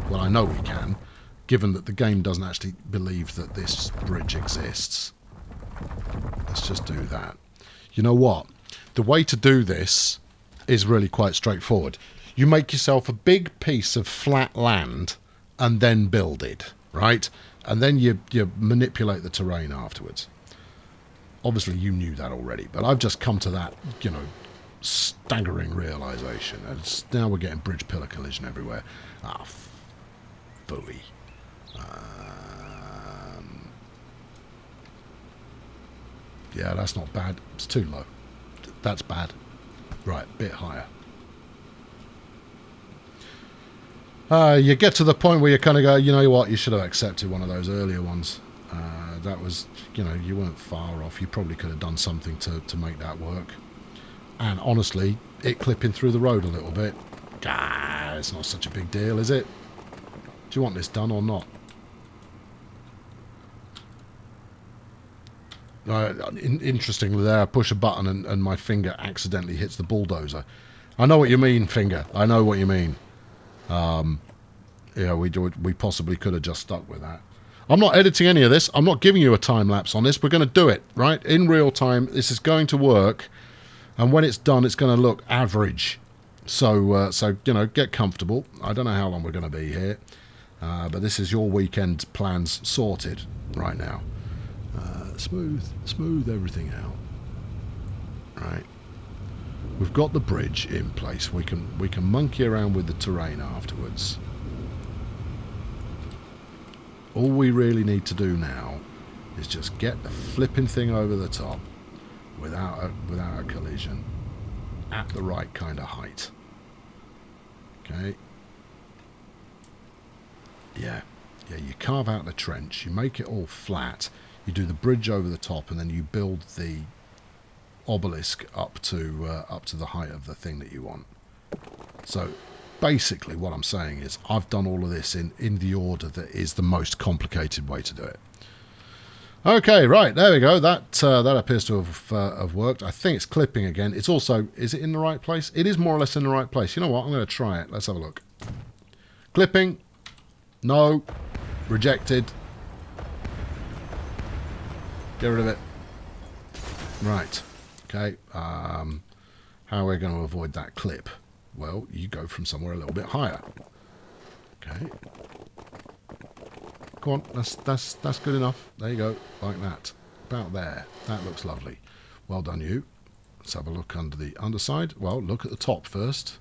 Well, I know we can, given that the game doesn't actually believe that this bridge exists. Let's just do that. You know what? The way to do this is really quite straightforward. You make yourself a big piece of flat land and then build it, right? And then you manipulate the terrain afterwards. Obviously, you knew that already, but I've just come to that, you know, staggering realisation. And now we're getting bridge pillar collision everywhere. Ah, phooey. Yeah, that's not bad. It's too low. That's bad. Right, bit higher. You get to the point where you kind of go, you know what, you should have accepted one of those earlier ones. That was, you know, you weren't far off. You probably could have done something to make that work. And honestly, it clipping through the road a little bit, it's not such a big deal, is it? Do you want this done or not? Interestingly there, I push a button and my finger accidentally hits the bulldozer. I know what you mean, finger. I know what you mean. Yeah, we possibly could have just stuck with that. I'm not editing any of this. I'm not giving you a time lapse on this. We're going to do it, right? In real time, this is going to work. And when it's done, it's going to look average. So you know, get comfortable. I don't know how long we're going to be here. But this is your weekend plans sorted right now. Smooth everything out. Right. We've got the bridge in place. We can monkey around with the terrain afterwards. All we really need to do now is just get the flipping thing over the top without a collision at the right kind of height. Okay. Yeah, you carve out the trench, you make it all flat, you do the bridge over the top, and then you build the obelisk up to the height of the thing that you want. So basically what I'm saying is I've done all of this in the order that is the most complicated way to do it. Okay, right, there we go. That appears to have worked. I think it's clipping again. It's also, is it in the right place? It is more or less in the right place. You know what? I'm going to try it. Let's have a look. Clipping. No. Rejected. Get rid of it. Right. Okay. How are we going to avoid that clip? Well, you go from somewhere a little bit higher. Okay. Come on. That's good enough. There you go. Like that. About there. That looks lovely. Well done, you. Let's have a look under the underside. Well, look at the top first.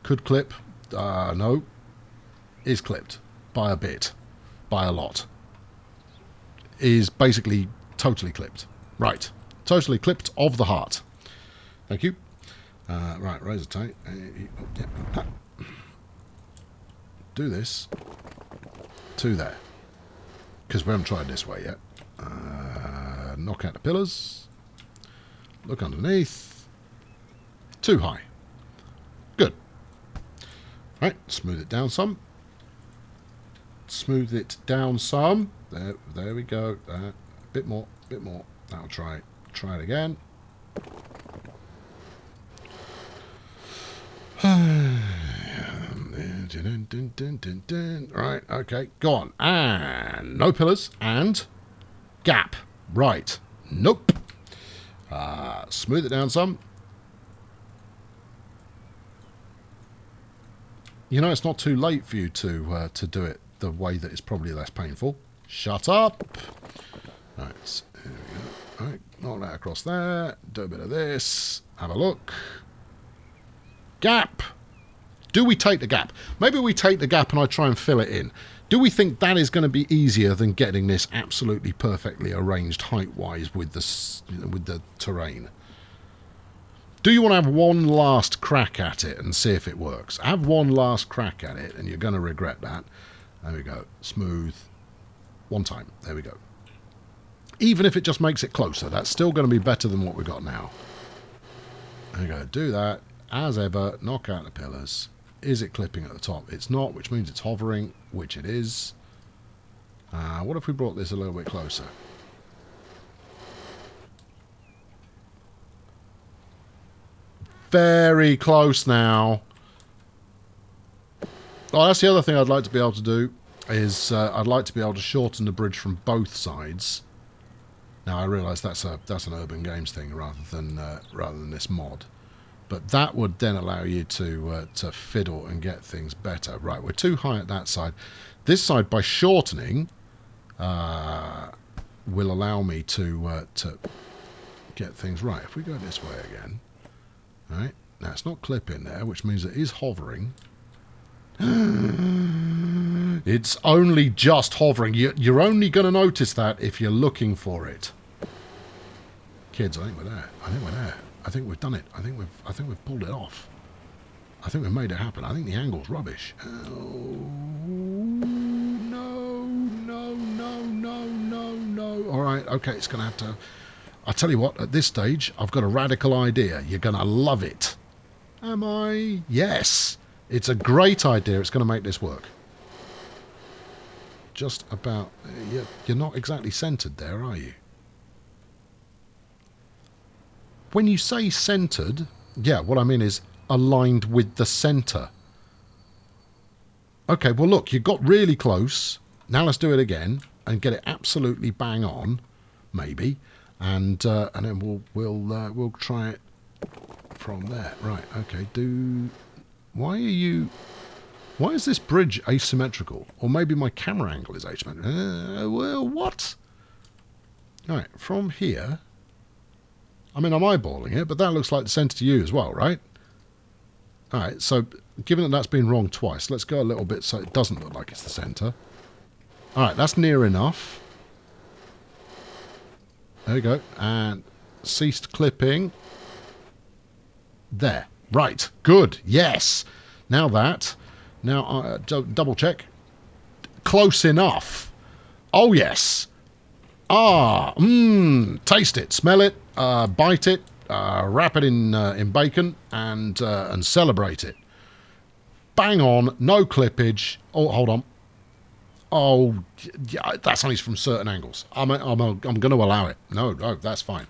Could clip. No. Is clipped. By a bit. By a lot. Is basically totally clipped. Right. Totally clipped of the heart. Thank you. Right, razor tight. Do this to there. Because we haven't tried this way yet. Knock out the pillars. Look underneath. Too high. Good. Right, smooth it down some. Smooth it down some. There we go. A bit more, bit more. That'll try it again. Right, okay, go on. And no pillars and gap. Right. Nope. Smooth it down some. You know, it's not too late for you to do it the way that is probably less painful. Shut up. Right, here we go. Right, knock that across there. Do a bit of this. Have a look. Gap. Do we take the gap? Maybe we take the gap and I try and fill it in. Do we think that is going to be easier than getting this absolutely perfectly arranged height-wise with the terrain? Do you want to have one last crack at it and see if it works? Have one last crack at it and you're going to regret that. There we go. Smooth. One time. There we go. Even if it just makes it closer, that's still going to be better than what we've got now. There we go. Do that. As ever, knock out the pillars. Is it clipping at the top? It's not, which means it's hovering, which it is. What if we brought this a little bit closer? Very close now. Oh, that's the other thing I'd like to be able to do is I'd like to be able to shorten the bridge from both sides. Now I realise that's an Urban Games thing rather than this mod, but that would then allow you to fiddle and get things better. Right, we're too high at that side. This side, by shortening, will allow me to get things right. If we go this way again, all right. Now it's not clipping there, which means it is hovering. It's only just hovering. You're only going to notice that if you're looking for it. Kids, I think we're there. I think we're there. I think we've done it. I think we've pulled it off. I think we've made it happen. I think the angle's rubbish. Oh, no. All right, okay, it's going to have to... I'll tell you what, at this stage, I've got a radical idea. You're going to love it. Am I? Yes. It's a great idea. It's going to make this work. Just about... You're not exactly centred there, are you? When you say centred, yeah, what I mean is aligned with the centre. Okay, well, look, you got really close. Now let's do it again and get it absolutely bang on, maybe, and then we'll try it from there. Right? Okay. Why is this bridge asymmetrical? Or maybe my camera angle is asymmetrical. Well, what? All right, from here. I mean, I'm eyeballing it, but that looks like the centre to you as well, right? All right, so given that that's been wrong twice, let's go a little bit so it doesn't look like it's the centre. All right, that's near enough. There you go. And ceased clipping. There. Right. Good. Yes. Now that. Now, double check. Close enough. Oh, yes. Taste it. Smell it. Bite it. Wrap it in bacon and celebrate it. Bang on. No clippage. Oh, hold on. Oh, yeah, that's only from certain angles. I'm going to allow it. No, that's fine.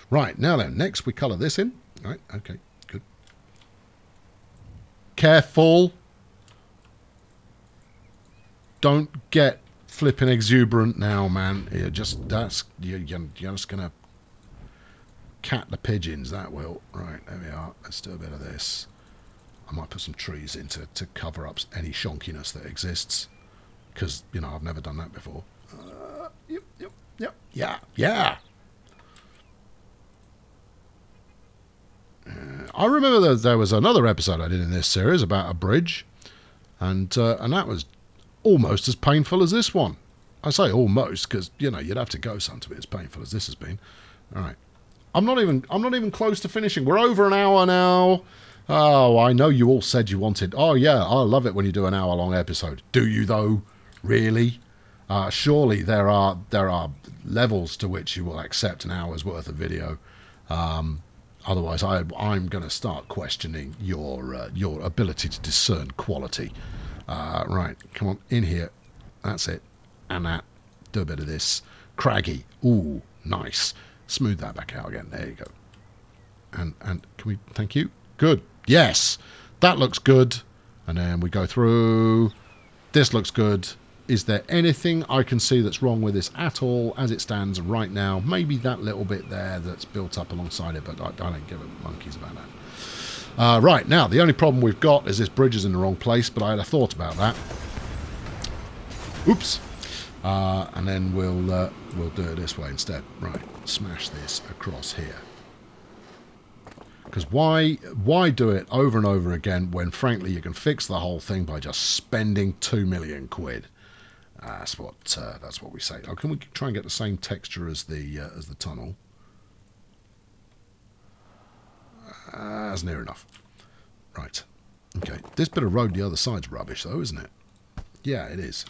Right, now then, next we colour this in. Right, okay, good. Careful. Don't get flipping exuberant now, man. You're just going to cat the pigeons, that will. Right, there we are. Let's do a bit of this. I might put some trees in to cover up any shonkiness that exists. Because, you know, I've never done that before. Yeah. I remember that there was another episode I did in this series about a bridge. And that was almost as painful as this one. I say almost because, you know, you'd have to go some to be as painful as this has been. All right. I'm not even close to finishing. We're over an hour now. Oh, I know you all said you wanted... Oh, yeah, I love it when you do an hour-long episode. Do you, though? Really? Surely there are levels to which you will accept an hour's worth of video. Otherwise, I'm going to start questioning your ability to discern quality. Right, come on, in here. That's it. And that. Do a bit of this. Craggy. Ooh, nice. Smooth that back out again. There you go. And can we... Thank you. Good. Yes. That looks good. And then we go through. This looks good. Is there anything I can see that's wrong with this at all as it stands right now? Maybe that little bit there that's built up alongside it, but I don't give a monkeys about that. Right, now, the only problem we've got is this bridge is in the wrong place, but I had a thought about that. Oops. And then we'll do it this way instead. Right, smash this across here. Because why do it over and over again when, frankly, you can fix the whole thing by just spending 2 million quid? That's what we say. Oh, can we try and get the same texture as the tunnel? That's near enough. Right. Okay. This bit of road the other side's rubbish, though, isn't it? Yeah, it is.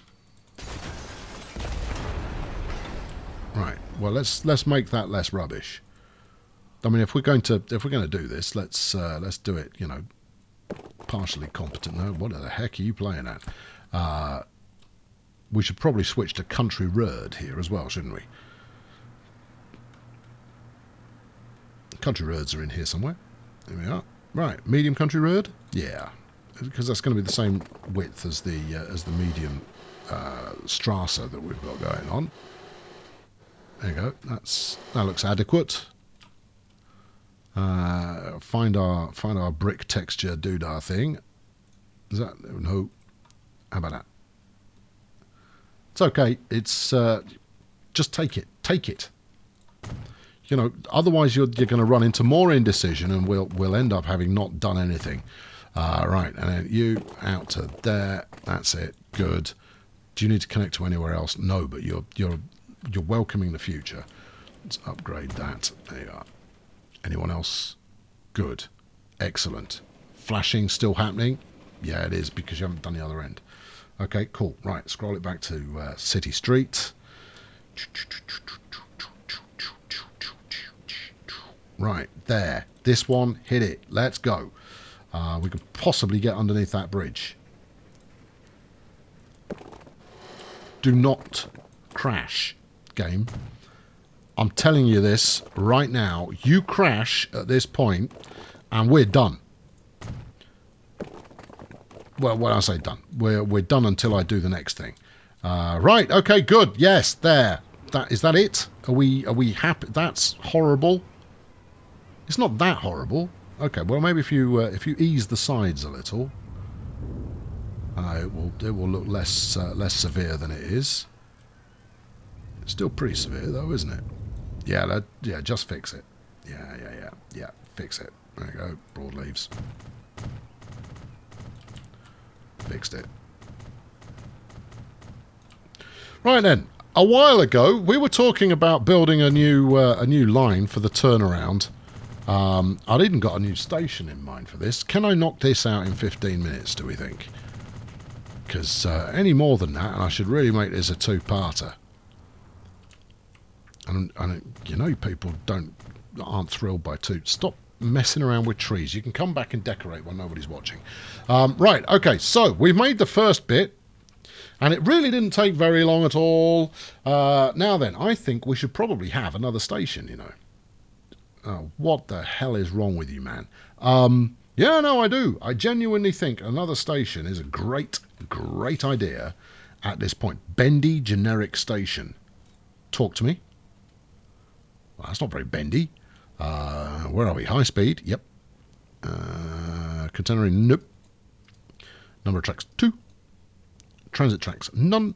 Right. Well, let's make that less rubbish. I mean, if we're going to do this, let's do it. You know, partially competent. No, what the heck are you playing at? we should probably switch to country road here as well, shouldn't we? Country roads are in here somewhere. There we are. Right, medium country road? Yeah, because that's going to be the same width as the medium Strasse that we've got going on. There you go. That looks adequate. Find our brick texture doodah thing. Is that no? How about that? It's okay. It's just take it. Take it. You know, otherwise you're going to run into more indecision, and we'll end up having not done anything. Right, and then you out to there. That's it. Good. Do you need to connect to anywhere else? No, but you're welcoming the future. Let's upgrade that. There you are. Anyone else? Good. Excellent. Flashing still happening? Yeah, it is, because you haven't done the other end. Okay, cool. Right, scroll it back to City Street. Right, there. This one, hit it. Let's go. We could possibly get underneath that bridge. Do not crash, game. I'm telling you this right now. You crash at this point, and we're done. Well, when I say done, we're done until I do the next thing. Right. Okay. Good. Yes. There. Is that it? Are we happy? That's horrible. It's not that horrible. Okay. Well, maybe if you ease the sides a little, it will look less severe than it is. It's still pretty severe though, isn't it? Yeah. Yeah. Just fix it. Yeah. Fix it. There you go. Broadleaves. Fixed it. Right then, a while ago we were talking about building a new line for the turnaround. I'd even got a new station in mind for this. Can I knock this out in 15 minutes, do we think? Because any more than that, and I should really make this a two-parter. And you know, people aren't thrilled by two. Stop messing around with trees. You can come back and decorate when nobody's watching. Right, okay, so we've made the first bit, and it really didn't take very long at all. Now then, I think we should probably have another station, you know. Oh, what the hell is wrong with you, man? Yeah, no, I do. I genuinely think another station is a great idea at this point. Bendy Generic Station. Talk to me. Well, that's not very bendy. Where are we? High speed? Yep. Catenary? Nope. Number of tracks? 2. Transit tracks? None.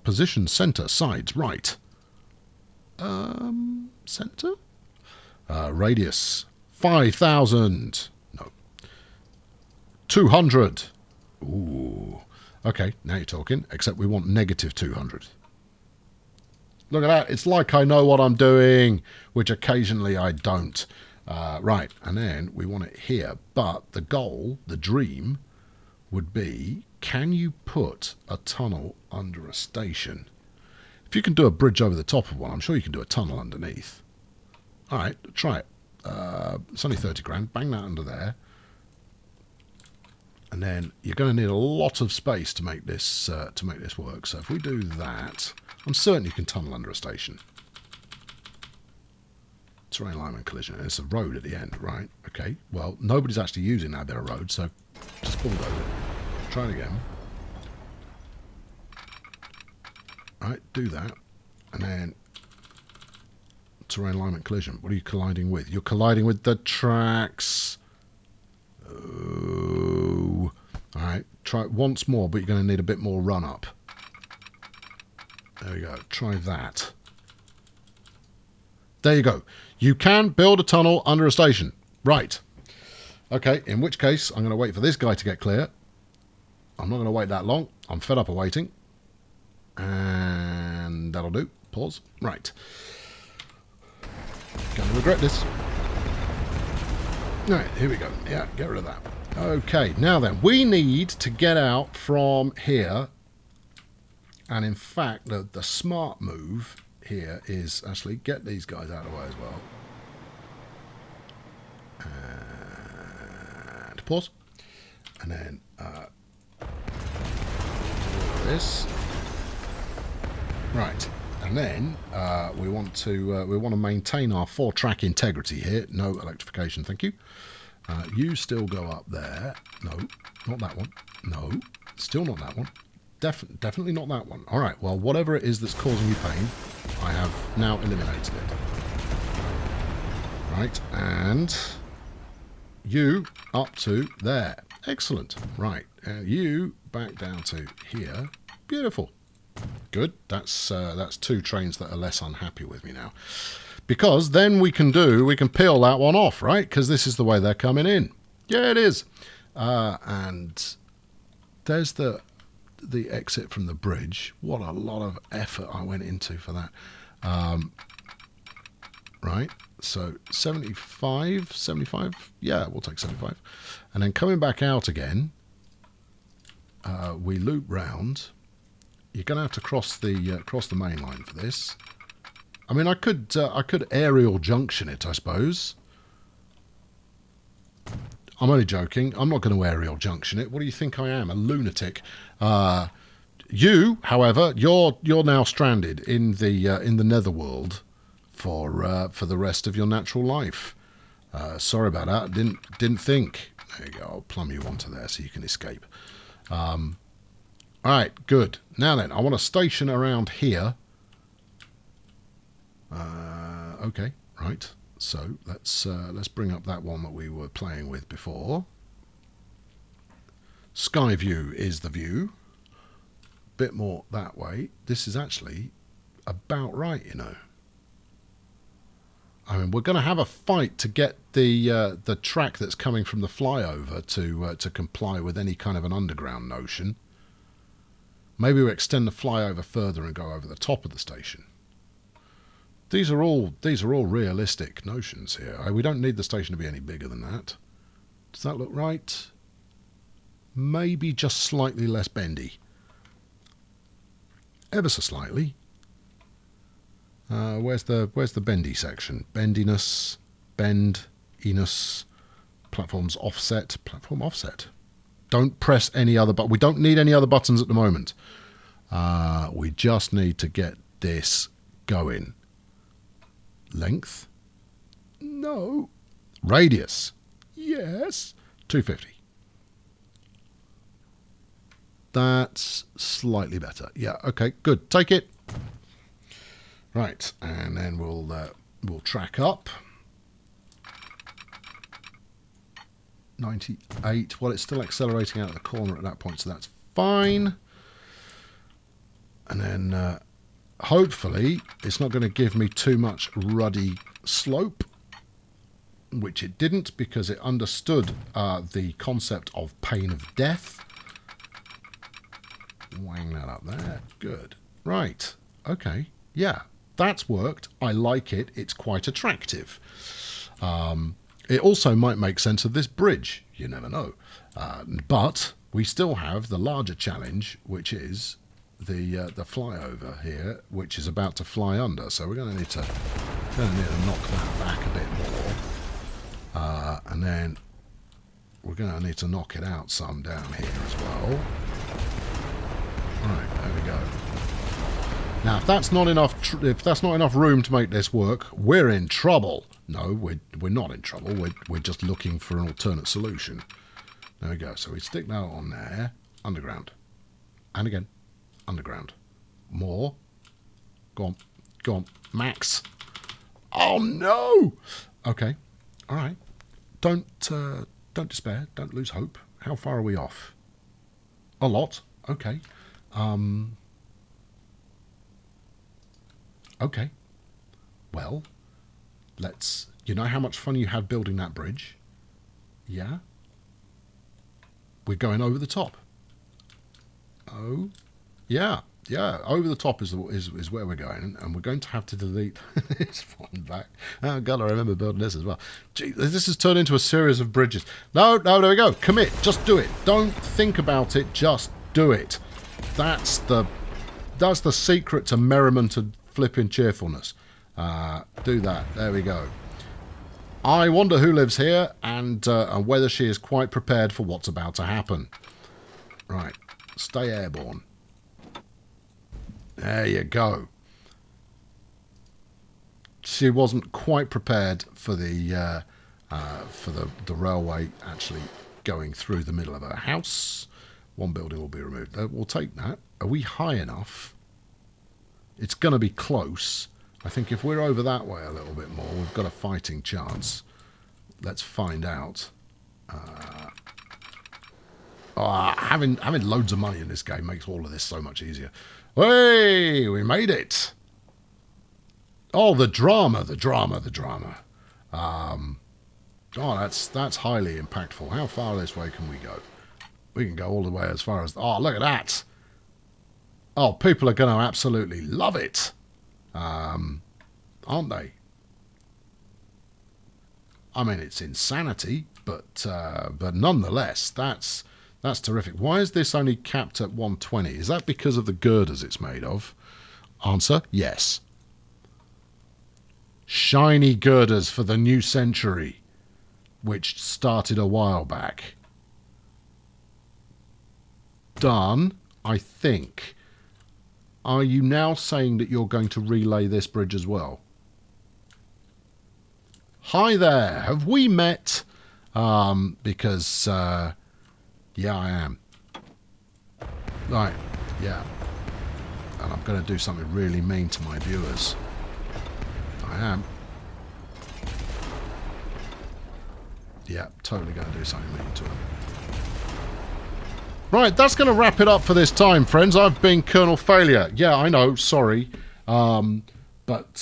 Position? Center? Sides? Right. Center? Radius? 5,000. No. 200. Ooh. Okay, now you're talking. Except we want negative 200. Look at that. It's like I know what I'm doing, which occasionally I don't. Right, and then we want it here. But the goal, the dream, would be, can you put a tunnel under a station? If you can do a bridge over the top of one, I'm sure you can do a tunnel underneath. All right, try it. It's only 30 grand. Bang that under there. And then you're going to need a lot of space to make this work. So if we do that, I'm certain you can tunnel under a station. Terrain alignment collision. It's a road at the end, right? Okay. Well, nobody's actually using that bit of road, so just bulldoze it. Try it again. Right, do that, and then terrain alignment collision. What are you colliding with? You're colliding with the tracks. Oh. All right. Try it once more, but you're going to need a bit more run up. There we go. Try that. There you go. You can build a tunnel under a station. Right. Okay, in which case, I'm going to wait for this guy to get clear. I'm not going to wait that long. I'm fed up of waiting. And that'll do. Pause. Right. Going to regret this. Right, here we go. Yeah, get rid of that. Okay, now then, we need to get out from here. And in fact, the smart move here is actually get these guys out of the way as well. And pause. And then this. Right, and then we want to maintain our 4-track integrity here. No electrification, thank you. You still go up there. No, not that one. No, still not that one. Definitely not that one. All right, well, whatever it is that's causing you pain, I have now eliminated it. Right, and you up to there. Excellent. Right, you back down to here. Beautiful. Good. That's 2 trains that are less unhappy with me now. Because then we can peel that one off, right? Because this is the way they're coming in. Yeah, it is. And there's the exit from the bridge. What a lot of effort I went into for that. Right. So 75. Yeah, we'll take 75. And then coming back out again, we loop round. You're going to have to cross the main line for this. I mean, I could aerial junction it, I suppose. I'm only joking. I'm not going to aerial junction it. What do you think I am, a lunatic? You, however, you're now stranded in the netherworld for the rest of your natural life. Sorry about that. Didn't think. There you go. I'll plumb you onto there so you can escape. All right, good. Now then, I want to station around here. Okay, right. So let's bring up that one that we were playing with before. Sky view is the view. Bit more that way. This is actually about right, you know. I mean, we're going to have a fight to get the track that's coming from the flyover to comply with any kind of an underground notion. Maybe we extend the flyover further and go over the top of the station. These are all realistic notions here. We don't need the station to be any bigger than that. Does that look right? Maybe just slightly less bendy. Ever so slightly. Where's the bendy section? Bendiness, bendiness, platforms offset, platform offset. Don't press any other button. We don't need any other buttons at the moment. We just need to get this going. Length? No. Radius? Yes. 250. That's slightly better. Yeah, okay, good. Take it. Right, and then we'll track up. 98. Well, it's still accelerating out of the corner at that point, so that's fine. And then hopefully it's not going to give me too much ruddy slope, which it didn't because it understood the concept of pain of death. Wang that up there. Good. Right. Okay. Yeah, that's worked. I like it. It's quite attractive. It also might make sense of this bridge. You never know. But we still have the larger challenge, which is the flyover here, which is about to fly under. So we're going to need to knock that back a bit more, and then we're going to need to knock it out some down here as well. Right, there we go. Now, if that's not enough room to make this work, we're in trouble. No, we're not in trouble. We're just looking for an alternate solution. There we go. So we stick that on there. Underground, and again. Underground. More. Go on. Max. Oh no! Okay. All right. Don't despair. Don't lose hope. How far are we off? A lot. Okay. Okay. Well, let's... You know how much fun you had building that bridge? Yeah? We're going over the top. Oh... Yeah, over the top is where we're going, and we're going to have to delete this one back. Oh, God, I remember building this as well. Gee, this has turned into a series of bridges. No, there we go. Commit. Just do it. Don't think about it. Just do it. That's the secret to merriment and flipping cheerfulness. Do that. There we go. I wonder who lives here and whether she is quite prepared for what's about to happen. Right. Stay airborne. There you go. She wasn't quite prepared for the railway actually going through the middle of her house. One building will be removed. We'll take that. Are we high enough? It's going to be close. I think if we're over that way a little bit more, we've got a fighting chance. Let's find out. Having loads of money in this game makes all of this so much easier. Hey, we made it. Oh, the drama. Oh, that's highly impactful. How far this way can we go? We can go all the way as far as... Oh, look at that. Oh, people are going to absolutely love it. Aren't they? I mean, it's insanity, but nonetheless, that's terrific. Why is this only capped at 120? Is that because of the girders it's made of? Answer, yes. Shiny girders for the new century, which started a while back. Done, I think. Are you now saying that you're going to relay this bridge as well? Hi there, have we met? Because, yeah, I am. Right, yeah. And I'm going to do something really mean to my viewers. I am. Yeah, totally going to do something mean to them. Right, that's going to wrap it up for this time, friends. I've been Colonel Failure. Yeah, I know, sorry. But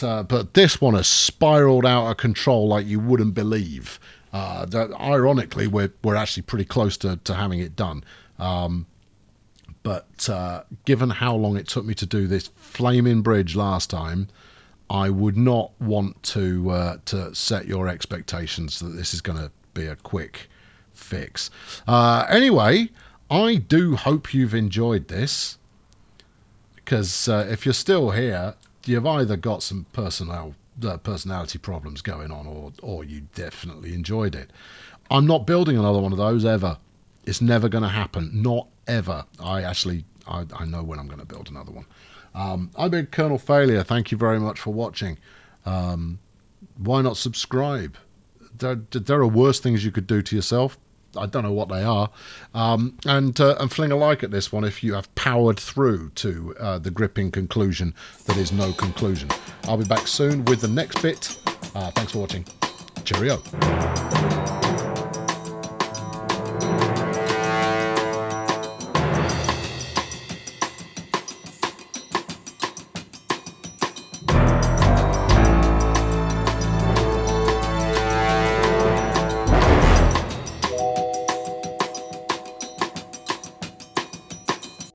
this one has spiraled out of control like you wouldn't believe. Ironically, we're actually pretty close to having it done. But given how long it took me to do this flaming bridge last time, I would not want to set your expectations that this is going to be a quick fix. Anyway, I do hope you've enjoyed this, because if you're still here, you've either got some personality problems going on, or you definitely enjoyed it. I'm not building another one of those ever. It's never going to happen. Not ever. I know when I'm going to build another one. I've been Colonel Failure. Thank you very much for watching. Why not subscribe? There are worse things you could do to yourself. I don't know what they are. And fling a like at this one if you have powered through to the gripping conclusion that is no conclusion. I'll be back soon with the next bit. Thanks for watching. Cheerio.